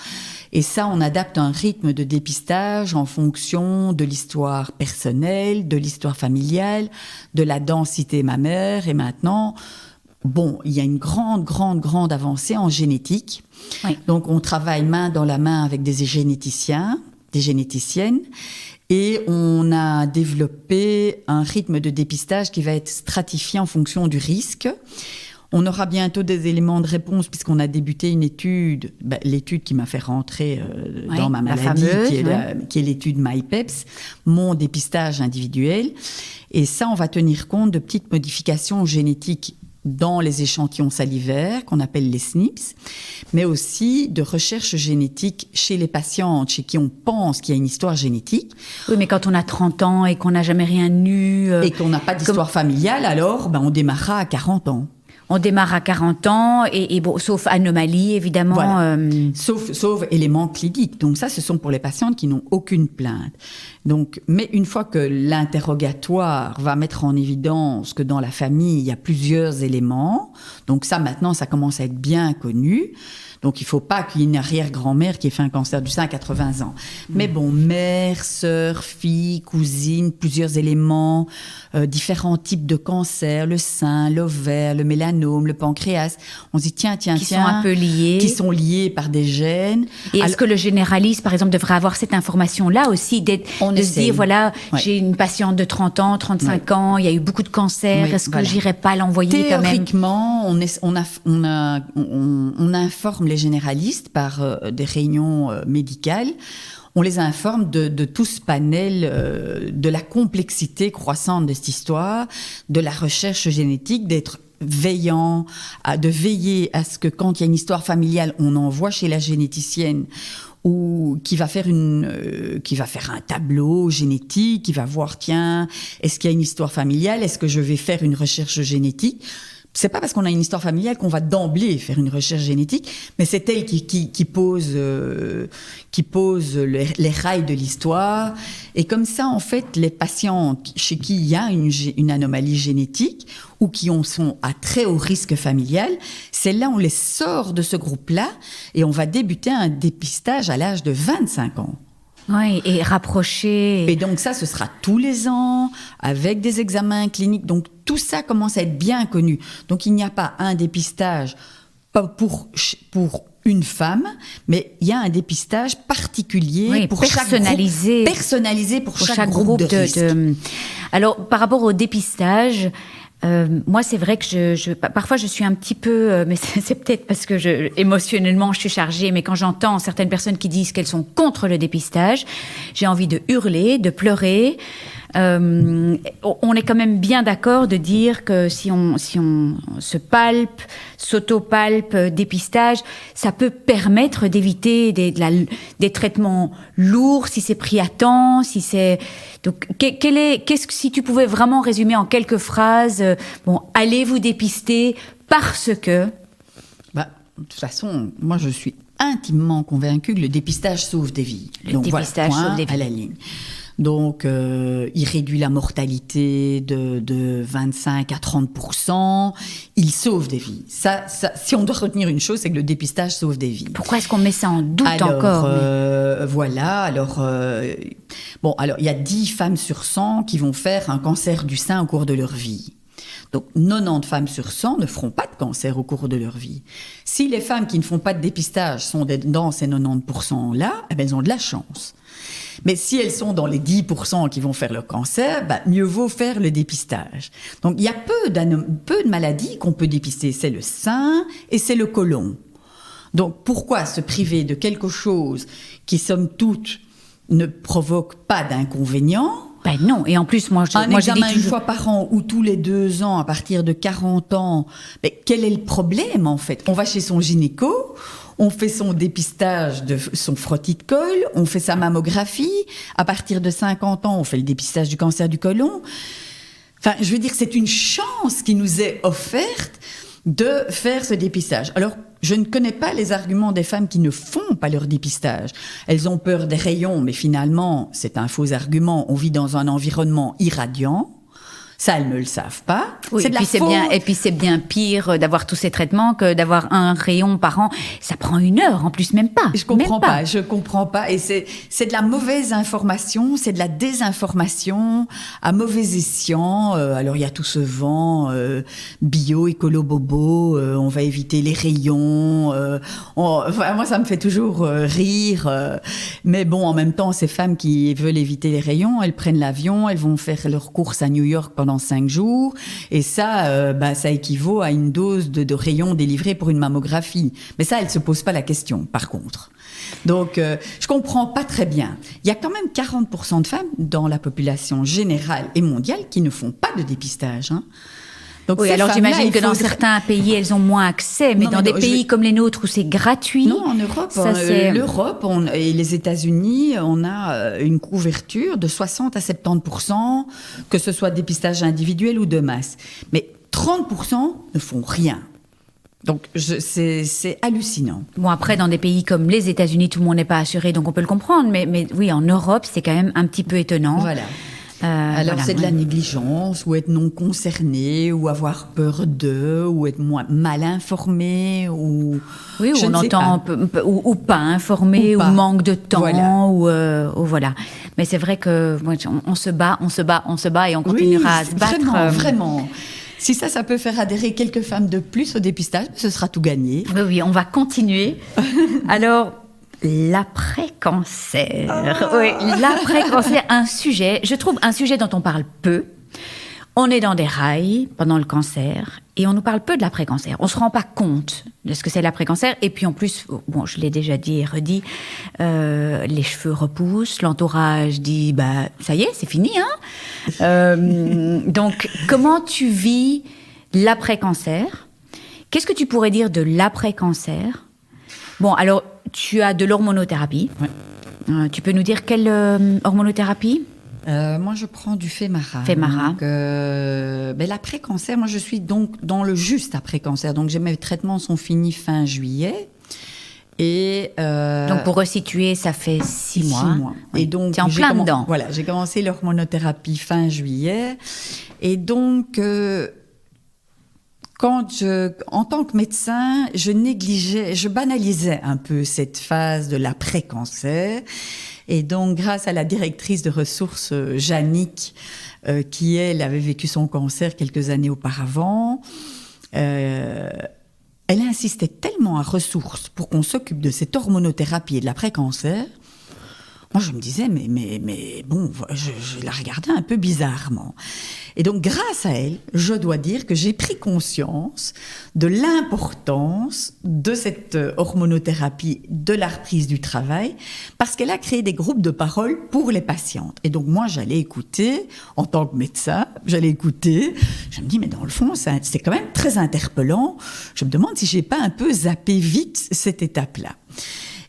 B: Et ça, on adapte un rythme de dépistage en fonction de l'histoire personnelle, de l'histoire familiale, de la densité mammaire. Et maintenant... il y a une grande avancée en génétique. Oui. Donc, on travaille main dans la main avec des généticiens, des généticiennes, et on a développé un rythme de dépistage qui va être stratifié en fonction du risque. On aura bientôt des éléments de réponse puisqu'on a débuté une étude, l'étude qui m'a fait rentrer dans ma maladie, qui est l'étude MyPeps, mon dépistage individuel. Et ça, on va tenir compte de petites modifications génétiques dans les échantillons salivaires, qu'on appelle les SNPs, mais aussi de recherche génétique chez les patientes, chez qui on pense qu'il y a une histoire génétique.
A: Oui, mais quand on a 30 ans et qu'on n'a jamais rien eu...
B: Et qu'on n'a pas d'histoire familiale, alors on démarrera à 40 ans.
A: On démarre à 40 ans, et bon, sauf anomalie, évidemment.
B: Voilà. Sauf éléments cliniques. Donc ça, ce sont pour les patientes qui n'ont aucune plainte. Donc, mais une fois que l'interrogatoire va mettre en évidence que dans la famille, il y a plusieurs éléments, donc ça, maintenant, ça commence à être bien connu. Donc, il ne faut pas qu'il y ait une arrière-grand-mère qui ait fait un cancer du sein à 80 ans. Mais bon, mère, sœur, fille, cousine, plusieurs éléments, différents types de cancers, le sein, l'ovaire, le mélanome, le pancréas. On se dit, tiens.
A: Qui sont un peu liés.
B: Qui sont liés par des gènes.
A: Et est-ce que le généraliste, par exemple, devrait avoir cette information-là aussi, de se dire, voilà, j'ai une patiente de 30 ans, 35 ans, il y a eu beaucoup de cancers, est-ce que j'irais pas l'envoyer quand même?
B: Théoriquement, on informe les généralistes par des réunions médicales. On les informe de tout ce panel, de la complexité croissante de cette histoire, de la recherche génétique, d'être veillant, de veiller à ce que quand il y a une histoire familiale, on envoie chez la généticienne ou qui va faire un tableau génétique, qui va voir, tiens, est-ce qu'il y a une histoire familiale, est-ce que je vais faire une recherche génétique? C'est pas parce qu'on a une histoire familiale qu'on va d'emblée faire une recherche génétique, mais c'est elle qui pose les rails de l'histoire. Et comme ça, en fait, les patients chez qui il y a une anomalie génétique ou qui sont à très haut risque familial, celles-là, on les sort de ce groupe-là et on va débuter un dépistage à l'âge de 25 ans.
A: Oui, et rapprocher.
B: Et donc ça, ce sera tous les ans, avec des examens cliniques. Donc tout ça commence à être bien connu. Donc il n'y a pas un dépistage pour une femme, mais il y a un dépistage particulier pour
A: personnalisé.
B: Personnalisé pour chaque groupe de risque.
A: Alors, par rapport au dépistage... moi, c'est vrai que parfois je suis un petit peu, mais c'est peut-être parce que émotionnellement je suis chargée, mais quand j'entends certaines personnes qui disent qu'elles sont contre le dépistage, j'ai envie de hurler, de pleurer. On est quand même bien d'accord de dire que si on se palpe, s'auto-palpe, dépistage, ça peut permettre d'éviter des traitements lourds si c'est pris à temps, si c'est... Donc, si tu pouvais vraiment résumer en quelques phrases, allez vous dépister parce que...
B: De toute façon, moi je suis intimement convaincue que le dépistage sauve des vies.
A: Le dépistage sauve des vies.
B: À la ligne. Donc, il réduit la mortalité de 25 à 30%. Il sauve des vies. Ça, si on doit retenir une chose, c'est que le dépistage sauve des vies.
A: Pourquoi est-ce qu'on met ça en doute encore
B: Voilà. Alors, il y a 10 femmes sur 100 qui vont faire un cancer du sein au cours de leur vie. Donc, 90 femmes sur 100 ne feront pas de cancer au cours de leur vie. Si les femmes qui ne font pas de dépistage sont dans ces 90%-là, elles ont de la chance. Mais si elles sont dans les 10% qui vont faire le cancer, mieux vaut faire le dépistage. Donc, il y a peu de maladies qu'on peut dépister. C'est le sein et c'est le côlon. Donc, pourquoi se priver de quelque chose qui, somme toute, ne provoque pas d'inconvénients?
A: Non, et en plus, moi
B: je examen une fois par an ou tous les 2 ans à partir de 40 ans, mais quel est le problème en fait? On va chez son gynéco, on fait son dépistage de son frottis de col, on fait sa mammographie, à partir de 50 ans, on fait le dépistage du cancer du côlon. Enfin, je veux dire, c'est une chance qui nous est offerte de faire ce dépistage. Alors, je ne connais pas les arguments des femmes qui ne font pas leur dépistage. Elles ont peur des rayons, mais finalement, c'est un faux argument. On vit dans un environnement irradiant. Ça, elles ne le savent pas.
A: Oui, c'est et puis c'est bien pire d'avoir tous ces traitements que d'avoir un rayon par an. Ça prend 1 heure, en plus, même pas.
B: Je comprends pas. Et c'est de la mauvaise information, c'est de la désinformation à mauvais escient. Alors, il y a tout ce vent bio, écolo, bobo, on va éviter les rayons. Moi, ça me fait toujours rire. Mais bon, en même temps, ces femmes qui veulent éviter les rayons, elles prennent l'avion, elles vont faire leurs courses à New York pendant 5 jours, et ça équivaut à une dose de rayons délivrés pour une mammographie. Mais ça, elle ne se pose pas la question, par contre. Donc, je ne comprends pas très bien. Il y a quand même 40% de femmes dans la population générale et mondiale qui ne font pas de dépistage, hein.
A: Donc oui, alors j'imagine que dans certains pays, elles ont moins accès, mais dans des pays comme les nôtres où c'est gratuit...
B: Non, en Europe, l'Europe et les États-Unis, on a une couverture de 60 à 70%, que ce soit dépistage individuel ou de masse. Mais 30% ne font rien. Donc, c'est hallucinant.
A: Bon, après, dans des pays comme les États-Unis, tout le monde n'est pas assuré, donc on peut le comprendre. Mais oui, en Europe, c'est quand même un petit peu étonnant.
B: Voilà. Alors, c'est de la négligence, ou être non concerné, ou avoir peur d'eux, ou être mal informé, ou...
A: Oui, ou on entend ou pas informé, ou manque de temps, voilà. Ou voilà. Mais c'est vrai que on se bat, et on continuera à se battre.
B: Vraiment. Si ça peut faire adhérer quelques femmes de plus au dépistage, ce sera tout gagné.
A: Oui, on va continuer. Alors... L'après-cancer. Oui, l'après-cancer, je trouve un sujet dont on parle peu. On est dans des rails pendant le cancer et on nous parle peu de l'après-cancer. On ne se rend pas compte de ce que c'est l'après-cancer. Et puis en plus, bon, je l'ai déjà dit et redit, les cheveux repoussent, l'entourage dit, ça y est, c'est fini, hein. Donc, comment tu vis l'après-cancer ? Qu'est-ce que tu pourrais dire de l'après-cancer ? Bon, alors, tu as de l'hormonothérapie.
B: Ouais.
A: Tu peux nous dire quelle hormonothérapie ?
B: Moi, je prends du Femara.
A: Femara.
B: Donc, l'après-cancer, moi, je suis donc dans le juste après-cancer. Donc, mes traitements sont finis fin juillet. Et
A: donc, pour resituer, ça fait 6 mois.
B: 6 mois.
A: Oui.
B: Et donc,
A: tu es en plein dedans.
B: Voilà, j'ai commencé l'hormonothérapie fin juillet. Et donc... en tant que médecin, je banalisais un peu cette phase de l'après-cancer. Et donc, grâce à la directrice de ressources, Jannick, qui, elle, avait vécu son cancer quelques années auparavant, elle insistait tellement à ressources pour qu'on s'occupe de cette hormonothérapie et de l'après-cancer. Moi, je me disais, mais bon, je la regardais un peu bizarrement. Et donc, grâce à elle, je dois dire que j'ai pris conscience de l'importance de cette hormonothérapie, de la reprise du travail, parce qu'elle a créé des groupes de parole pour les patientes. Et donc, moi, j'allais écouter, en tant que médecin, je me dis, mais dans le fond, c'est quand même très interpellant. Je me demande si j'ai pas un peu zappé vite cette étape-là.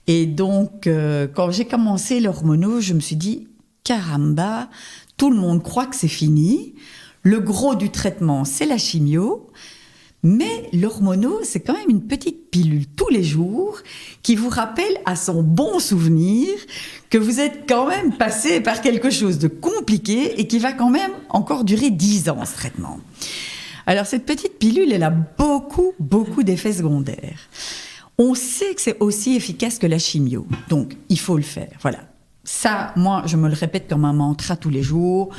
B: Et donc, quand j'ai commencé l'hormono, je me suis dit, caramba, tout le monde croit que c'est fini. Le gros du traitement, c'est la chimio. Mais l'hormono, c'est quand même une petite pilule tous les jours qui vous rappelle à son bon souvenir que vous êtes quand même passé par quelque chose de compliqué et qui va quand même encore durer 10 ans, ce traitement. Alors, cette petite pilule, elle a beaucoup d'effets secondaires. On sait que c'est aussi efficace que la chimio. Donc, il faut le faire. Voilà. Ça, moi, je me le répète comme un mantra tous les jours.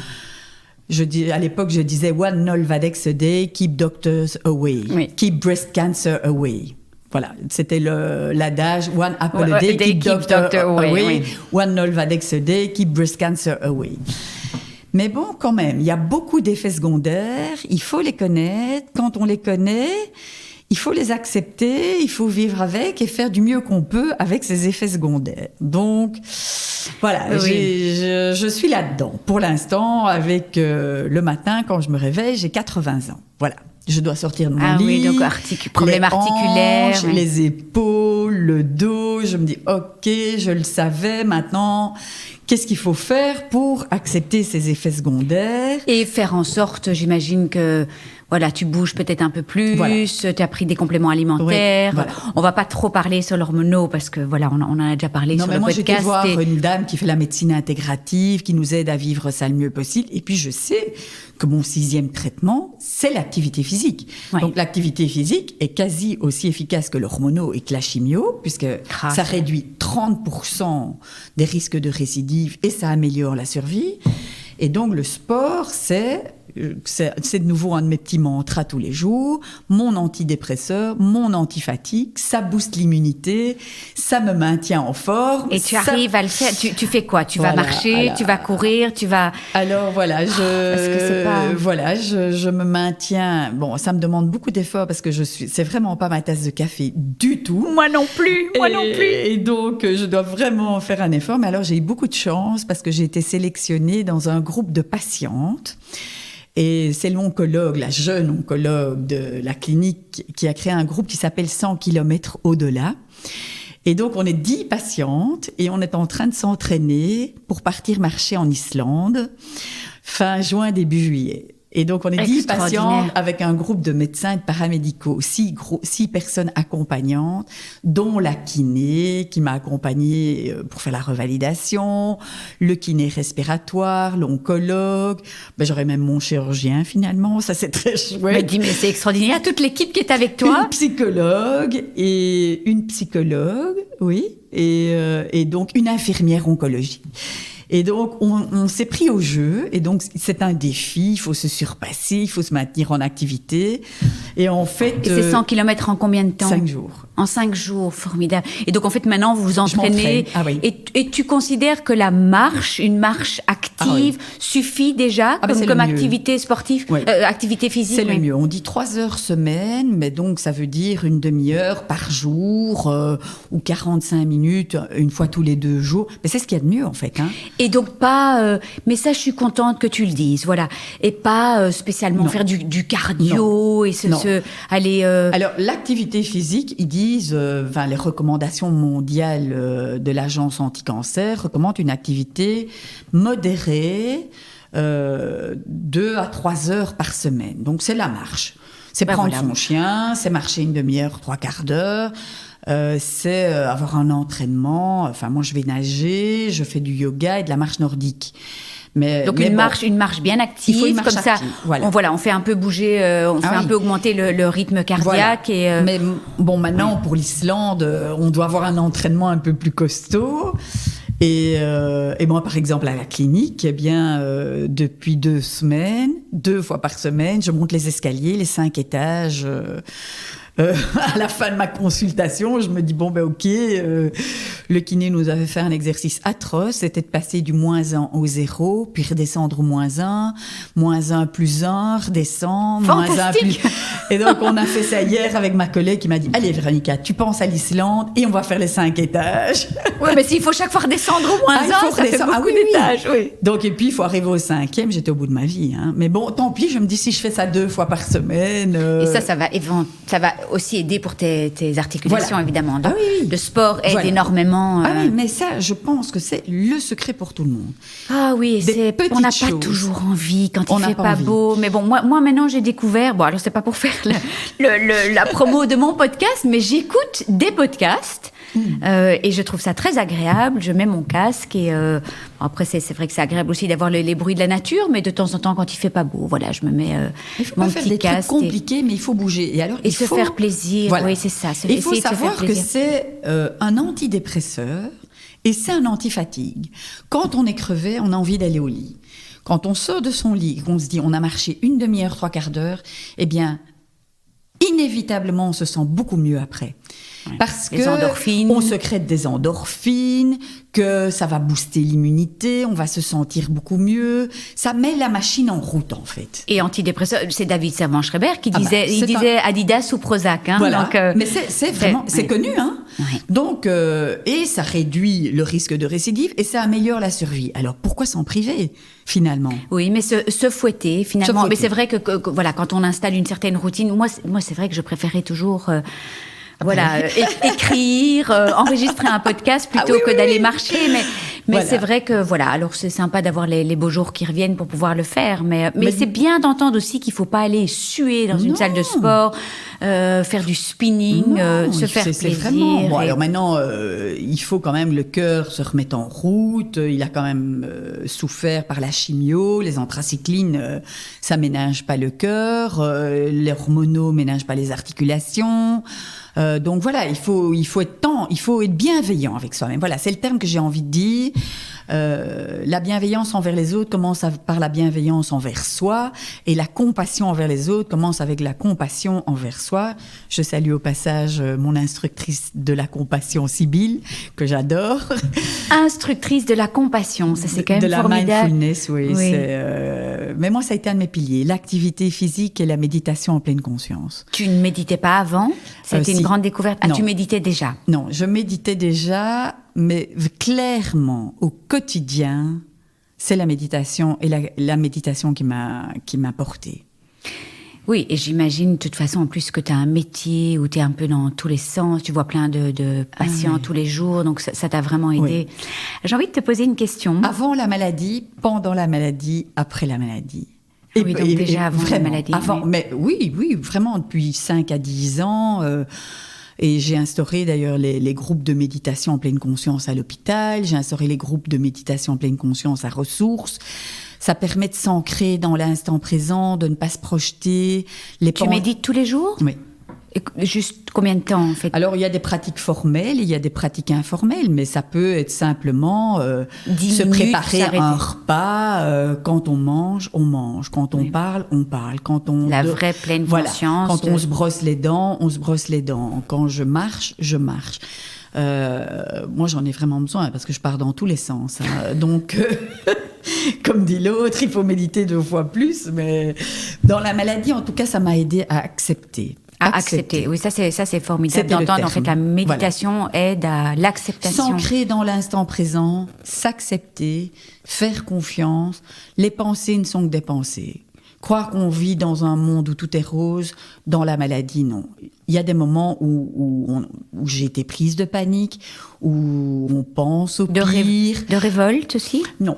B: À l'époque, je disais « One Nolvadex a day, keep doctors away. Oui. Keep breast cancer away. » Voilà, c'était l'adage « One apple a day, keep doctor away. Oui. One Nolvadex a day, keep breast cancer away. » Mais bon, quand même, il y a beaucoup d'effets secondaires. Il faut les connaître. Quand on les connaît... Il faut les accepter, il faut vivre avec et faire du mieux qu'on peut avec ces effets secondaires. Donc, voilà, oui. Je suis là-dedans. Pour l'instant, avec le matin, quand je me réveille, j'ai 80 ans. Voilà. Je dois sortir de mon lit.
A: Oui, donc problème articulaire.
B: Les épaules, le dos. Je me dis, OK, je le savais. Maintenant, qu'est-ce qu'il faut faire pour accepter ces effets secondaires ?
A: Et faire en sorte, j'imagine que... Voilà, tu bouges peut-être un peu plus, voilà. Tu as pris des compléments alimentaires. Oui, voilà. On va pas trop parler sur l'hormono parce que voilà, on en a déjà parlé sur le podcast.
B: Moi, j'étais voir une dame qui fait la médecine intégrative, qui nous aide à vivre ça le mieux possible. Et puis, je sais que mon 6e traitement, c'est l'activité physique. Oui. Donc, l'activité physique est quasi aussi efficace que l'hormono et que la chimio, puisque ça réduit 30% des risques de récidive et ça améliore la survie. Et donc, le sport, c'est de nouveau un de mes petits mantras tous les jours, mon antidépresseur, mon antifatigue, ça booste l'immunité, ça me maintient en forme.
A: Et tu arrives à le faire, tu fais quoi ? Tu vas marcher, tu vas courir, tu vas...
B: Alors voilà, je me maintiens... Bon, ça me demande beaucoup d'efforts parce que c'est vraiment pas ma tasse de café du tout.
A: Moi non plus.
B: Et donc, je dois vraiment faire un effort. Mais alors, j'ai eu beaucoup de chance parce que j'ai été sélectionnée dans un groupe de patientes. Et c'est l'oncologue, la jeune oncologue de la clinique qui a créé un groupe qui s'appelle 100 km au-delà. Et donc, on est 10 patientes et on est en train de s'entraîner pour partir marcher en Islande fin juin, début juillet. Et donc, on est 10
A: Extraordinaire.
B: patients avec un groupe de médecins et de paramédicaux, 6 personnes accompagnantes, dont la kiné qui m'a accompagnée pour faire la revalidation, le kiné respiratoire, l'oncologue, j'aurais même mon chirurgien finalement, ça c'est très chouette.
A: Mais c'est extraordinaire, toute l'équipe qui est avec toi.
B: Une psychologue, oui, et donc une infirmière oncologie. Et donc, on s'est pris au jeu. Et donc, c'est un défi. Il faut se surpasser. Il faut se maintenir en activité. Et en fait...
A: Et c'est 100 km en combien de temps ?
B: 5 jours.
A: En 5 jours, formidable. Et donc, en fait, maintenant, vous vous entraînez.
B: Ah, oui.
A: Et tu considères que la marche, une marche active, suffit déjà comme activité sportive, activité physique?
B: C'est le mieux. On dit 3 heures semaine, mais donc, ça veut dire une demi-heure par jour ou 45 minutes une fois tous les 2 jours. Mais c'est ce qu'il y a de mieux, en fait. Hein.
A: Et donc pas, mais ça je suis contente que tu le dises, voilà, et pas spécialement faire du cardio et aller.
B: Alors l'activité physique, ils disent, les recommandations mondiales de l'agence anti-cancer recommandent une activité modérée, 2 à 3 heures par semaine. Donc c'est la marche, c'est prendre son chien, c'est marcher une demi-heure, 3/4 d'heure. C'est avoir un entraînement. Enfin, moi, je vais nager, je fais du yoga et de la marche nordique.
A: Donc une marche bien active,
B: il faut une marche
A: comme ça.
B: Active, voilà.
A: On fait un peu bouger, on fait un peu augmenter le rythme cardiaque.
B: Voilà. Mais bon, maintenant pour l'Islande, on doit avoir un entraînement un peu plus costaud. Et moi, par exemple, à la clinique, depuis 2 semaines, 2 fois par semaine, je monte les escaliers, les 5 étages. À la fin de ma consultation, je me dis, ok, le kiné nous avait fait un exercice atroce, c'était de passer du -1 au 0, puis redescendre au -1, -1 plus 1, redescendre,
A: Fantastique.
B: -1 plus... Et donc, on a fait ça hier avec ma collègue qui m'a dit, allez Véronica, tu penses à l'Islande et on va faire les 5 étages.
A: Oui, mais s'il faut chaque fois redescendre au -1, ça fait beaucoup d'étages. Oui.
B: Donc, et puis, il faut arriver au 5e, j'étais au bout de ma vie. Hein. Mais bon, tant pis, je me dis, si je fais ça 2 fois par semaine...
A: Et ça va aussi aider pour tes articulations, évidemment. Donc, le sport aide énormément.
B: Ah oui, mais ça, je pense que c'est le secret pour tout le monde.
A: Ah oui, on n'a pas toujours envie quand il fait pas beau. Mais bon, moi maintenant, j'ai découvert... Bon, alors, c'est pas pour faire la promo de mon podcast, mais j'écoute des podcasts. Et je trouve ça très agréable. Je mets mon casque et après c'est vrai que c'est agréable aussi d'avoir les bruits de la nature, mais de temps en temps quand il fait pas beau, voilà, je me mets
B: il faut
A: mon
B: pas faire
A: petit
B: des
A: casque.
B: Trucs compliqués, mais il faut bouger. Et alors
A: il faut faire plaisir.
B: Voilà.
A: Oui, c'est ça.
B: Il faut savoir que c'est un antidépresseur et c'est un antifatigue. Quand on est crevé, on a envie d'aller au lit. Quand on sort de son lit, qu'on se dit on a marché une demi-heure, 3/4 d'heure, eh bien inévitablement, on se sent beaucoup mieux après. Parce que on sécrète des endorphines, que ça va booster l'immunité, on va se sentir beaucoup mieux. Ça met la machine en route, en fait.
A: Et antidépresseur, c'est David Servan-Schreiber qui disait Adidas ou Prozac. Hein,
B: voilà.
A: Donc,
B: mais c'est vraiment, c'est connu, hein.
A: Ouais.
B: Donc, et ça réduit le risque de récidive et ça améliore la survie. Alors, pourquoi s'en priver, finalement?
A: Oui, mais se fouetter, finalement. Mais c'est vrai que voilà, quand on installe une certaine routine, moi c'est vrai que je préférais toujours... écrire, enregistrer un podcast plutôt que d'aller marcher. Mais c'est vrai que, voilà, alors c'est sympa d'avoir les beaux jours qui reviennent pour pouvoir le faire. Mais c'est bien d'entendre aussi qu'il ne faut pas aller suer dans une salle de sport, faire du spinning, se faire plaisir.
B: Vraiment... Bon, alors maintenant, il faut quand même le cœur se remettre en route. Il a quand même souffert par la chimio. Les anthracyclines, ça ménage pas le cœur. Les hormonaux ménagent pas les articulations. Donc voilà, il faut être bienveillant avec soi-même. Voilà, c'est le terme que j'ai envie de dire. La bienveillance envers les autres commence par la bienveillance envers soi, et la compassion envers les autres commence avec la compassion envers soi. Je salue au passage mon instructrice de la compassion, Sybille, que j'adore.
A: Instructrice de la compassion, ça c'est quand même formidable.
B: De la mindfulness, oui. Mais moi, ça a été un de mes piliers, l'activité physique et la méditation en pleine conscience.
A: Tu ne méditais pas avant? C'était une grande découverte. Ah, tu méditais déjà?
B: Non, je méditais déjà, mais clairement, au quotidien, c'est la méditation et la méditation qui m'a portée.
A: Oui, et j'imagine, de toute façon, en plus, que tu as un métier où tu es un peu dans tous les sens, tu vois plein de patients tous les jours, donc ça t'a vraiment aidé. Oui. J'ai envie de te poser une question.
B: Avant la maladie, pendant la maladie, après la maladie.
A: Oui, donc déjà avant la maladie.
B: Avant, mais oui, vraiment depuis 5 à 10 ans. Et j'ai instauré d'ailleurs les groupes de méditation en pleine conscience à l'hôpital. J'ai instauré les groupes de méditation en pleine conscience à Ressources. Ça permet de s'ancrer dans l'instant présent, de ne pas se projeter.
A: Tu médites tous les jours ?
B: Oui.
A: Et juste combien de temps en fait ?
B: Alors il y a des pratiques formelles, il y a des pratiques informelles, mais ça peut être simplement se préparer un repas. Quand on mange, on mange. Quand on parle, on parle. Quand on
A: vraie pleine conscience.
B: Quand on se brosse les dents, on se brosse les dents. Quand je marche, je marche. Moi, j'en ai vraiment besoin parce que je pars dans tous les sens. Donc, comme dit l'autre, il faut méditer 2 fois plus. Mais dans la maladie, en tout cas, ça m'a aidé à accepter.
A: À accepter. Oui, ça c'est formidable d'entendre. En fait, la méditation aide à l'acceptation.
B: S'ancrer dans l'instant présent, s'accepter, faire confiance. Les pensées ne sont que des pensées. Croire qu'on vit dans un monde où tout est rose, dans la maladie, non. Il y a des moments où j'ai été prise de panique, où on pense au pire.
A: De révolte aussi ?
B: Non.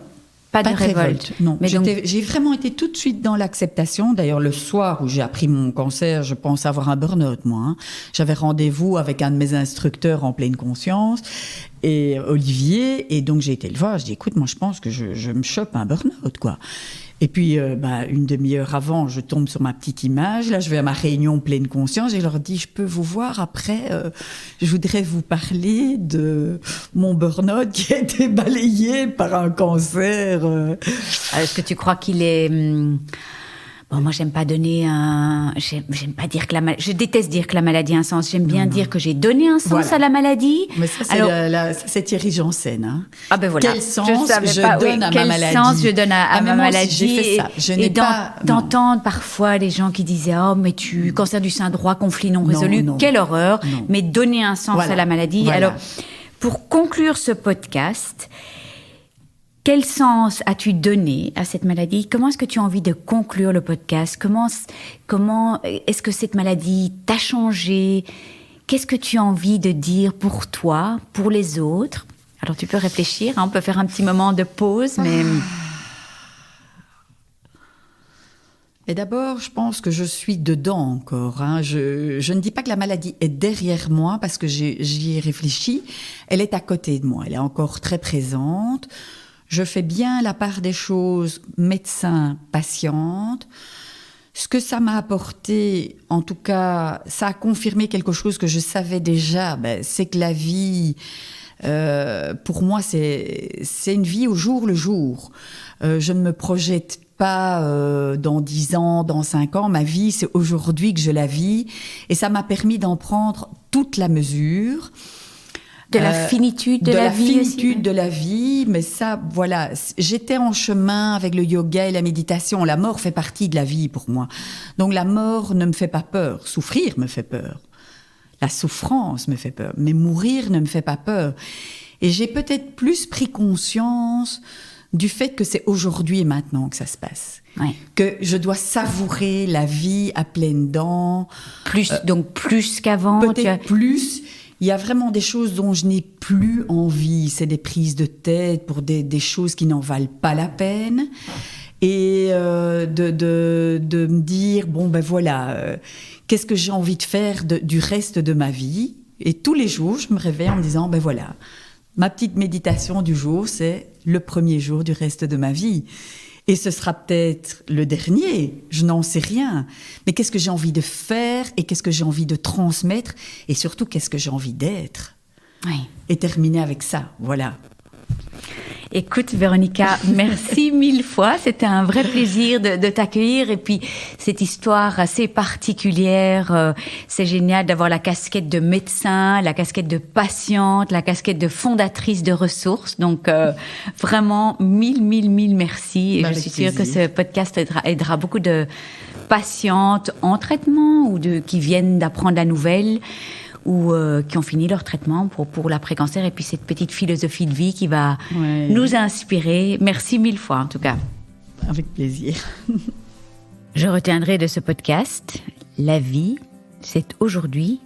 B: Pas de révolte. Non. Mais j'ai vraiment été tout de suite dans l'acceptation. D'ailleurs, le soir où j'ai appris mon cancer, je pense avoir un burn-out, moi. Hein. J'avais rendez-vous avec un de mes instructeurs en pleine conscience, et Olivier, et donc j'ai été le voir. Je dis, écoute, moi je pense que je me chope un burn-out, quoi. Et puis, une demi-heure avant, je tombe sur ma petite image. Là, je vais à ma réunion pleine conscience et je leur dis, je peux vous voir après. Je voudrais vous parler de mon burn-out qui a été balayé par un cancer.
A: Est-ce que tu crois qu'il est... Bon, moi, j'aime pas donner un... J'aime pas dire que la maladie... Je déteste dire que la maladie a un sens. J'aime bien dire que j'ai donné un sens à la maladie.
B: Mais ça, c'est Thierry Janssen. Hein.
A: Ah ben voilà.
B: Quel sens je donne à ma maladie.
A: Quel sens je donne à ma maladie.
B: J'ai fait ça. Je n'ai pas...
A: D'entendre parfois les gens qui disaient « Oh, mais cancer du sein droit, conflit non résolu. » Quelle horreur. Non. Mais donner un sens à la maladie. Voilà. Alors, pour conclure ce podcast... Quel sens as-tu donné à cette maladie ? Comment est-ce que tu as envie de conclure le podcast ? Comment est-ce que cette maladie t'a changé ? Qu'est-ce que tu as envie de dire pour toi, pour les autres ? Alors tu peux réfléchir, on peut faire un petit moment de pause, mais...
B: Et d'abord, je pense que je suis dedans encore. Hein. Je ne dis pas que la maladie est derrière moi parce que j'y ai réfléchi. Elle est à côté de moi, elle est encore très présente. Je fais bien la part des choses médecin-patiente. Ce que ça m'a apporté, en tout cas, ça a confirmé quelque chose que je savais déjà, c'est que la vie, pour moi, c'est une vie au jour le jour. Je ne me projette pas dans 10 ans, dans 5 ans. Ma vie, c'est aujourd'hui que je la vis. Et ça m'a permis d'en prendre toute la mesure.
A: De la finitude de la vie.
B: De la finitude de la vie, mais ça, voilà. J'étais en chemin avec le yoga et la méditation. La mort fait partie de la vie pour moi. Donc la mort ne me fait pas peur. Souffrir me fait peur. La souffrance me fait peur. Mais mourir ne me fait pas peur. Et j'ai peut-être plus pris conscience du fait que c'est aujourd'hui et maintenant que ça se passe.
A: Ouais.
B: Que je dois savourer la vie à pleines dents.
A: Donc plus qu'avant.
B: Peut-être plus. Il y a vraiment des choses dont je n'ai plus envie. C'est des prises de tête pour des choses qui n'en valent pas la peine. Et de me dire, qu'est-ce que j'ai envie de faire du reste de ma vie ? Et tous les jours, je me réveille en me disant, ma petite méditation du jour, c'est le premier jour du reste de ma vie. Et ce sera peut-être le dernier, je n'en sais rien. Mais qu'est-ce que j'ai envie de faire et qu'est-ce que j'ai envie de transmettre et surtout qu'est-ce que j'ai envie d'être.
A: Oui.
B: Et terminer avec ça, voilà.
A: Écoute, Véronica, merci 1000 fois. C'était un vrai plaisir de t'accueillir. Et puis, cette histoire assez particulière, c'est génial d'avoir la casquette de médecin, la casquette de patiente, la casquette de fondatrice de ressources. Donc, vraiment, 1000 merci. Et je suis sûre que ce podcast aidera beaucoup de patientes en traitement ou qui viennent d'apprendre la nouvelle, ou qui ont fini leur traitement pour l'après-cancer, et puis cette petite philosophie de vie qui va nous inspirer. Merci 1000 fois, en tout cas.
B: Avec plaisir.
A: Je retiendrai de ce podcast, la vie, c'est aujourd'hui,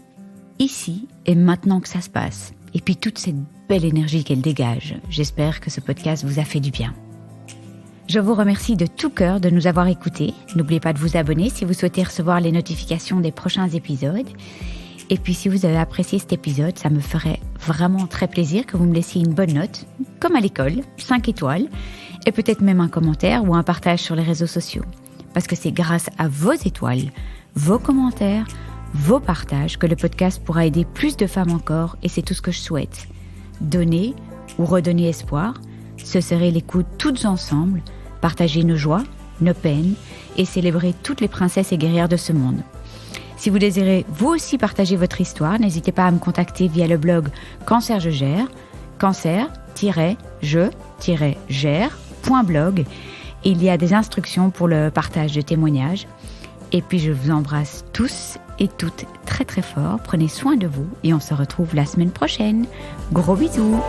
A: ici et maintenant que ça se passe. Et puis toute cette belle énergie qu'elle dégage. J'espère que ce podcast vous a fait du bien. Je vous remercie de tout cœur de nous avoir écoutés. N'oubliez pas de vous abonner si vous souhaitez recevoir les notifications des prochains épisodes. Et puis si vous avez apprécié cet épisode, ça me ferait vraiment très plaisir que vous me laissiez une bonne note, comme à l'école, 5 étoiles, et peut-être même un commentaire ou un partage sur les réseaux sociaux. Parce que c'est grâce à vos étoiles, vos commentaires, vos partages que le podcast pourra aider plus de femmes encore, et c'est tout ce que je souhaite. Donner ou redonner espoir, se serrer les coudes toutes ensemble, partager nos joies, nos peines et célébrer toutes les princesses et guerrières de ce monde. Si vous désirez vous aussi partager votre histoire, n'hésitez pas à me contacter via le blog Cancer je gère, cancer-je-gère.blog. Il y a des instructions pour le partage de témoignages. Et puis je vous embrasse tous et toutes très très fort. Prenez soin de vous et on se retrouve la semaine prochaine. Gros bisous!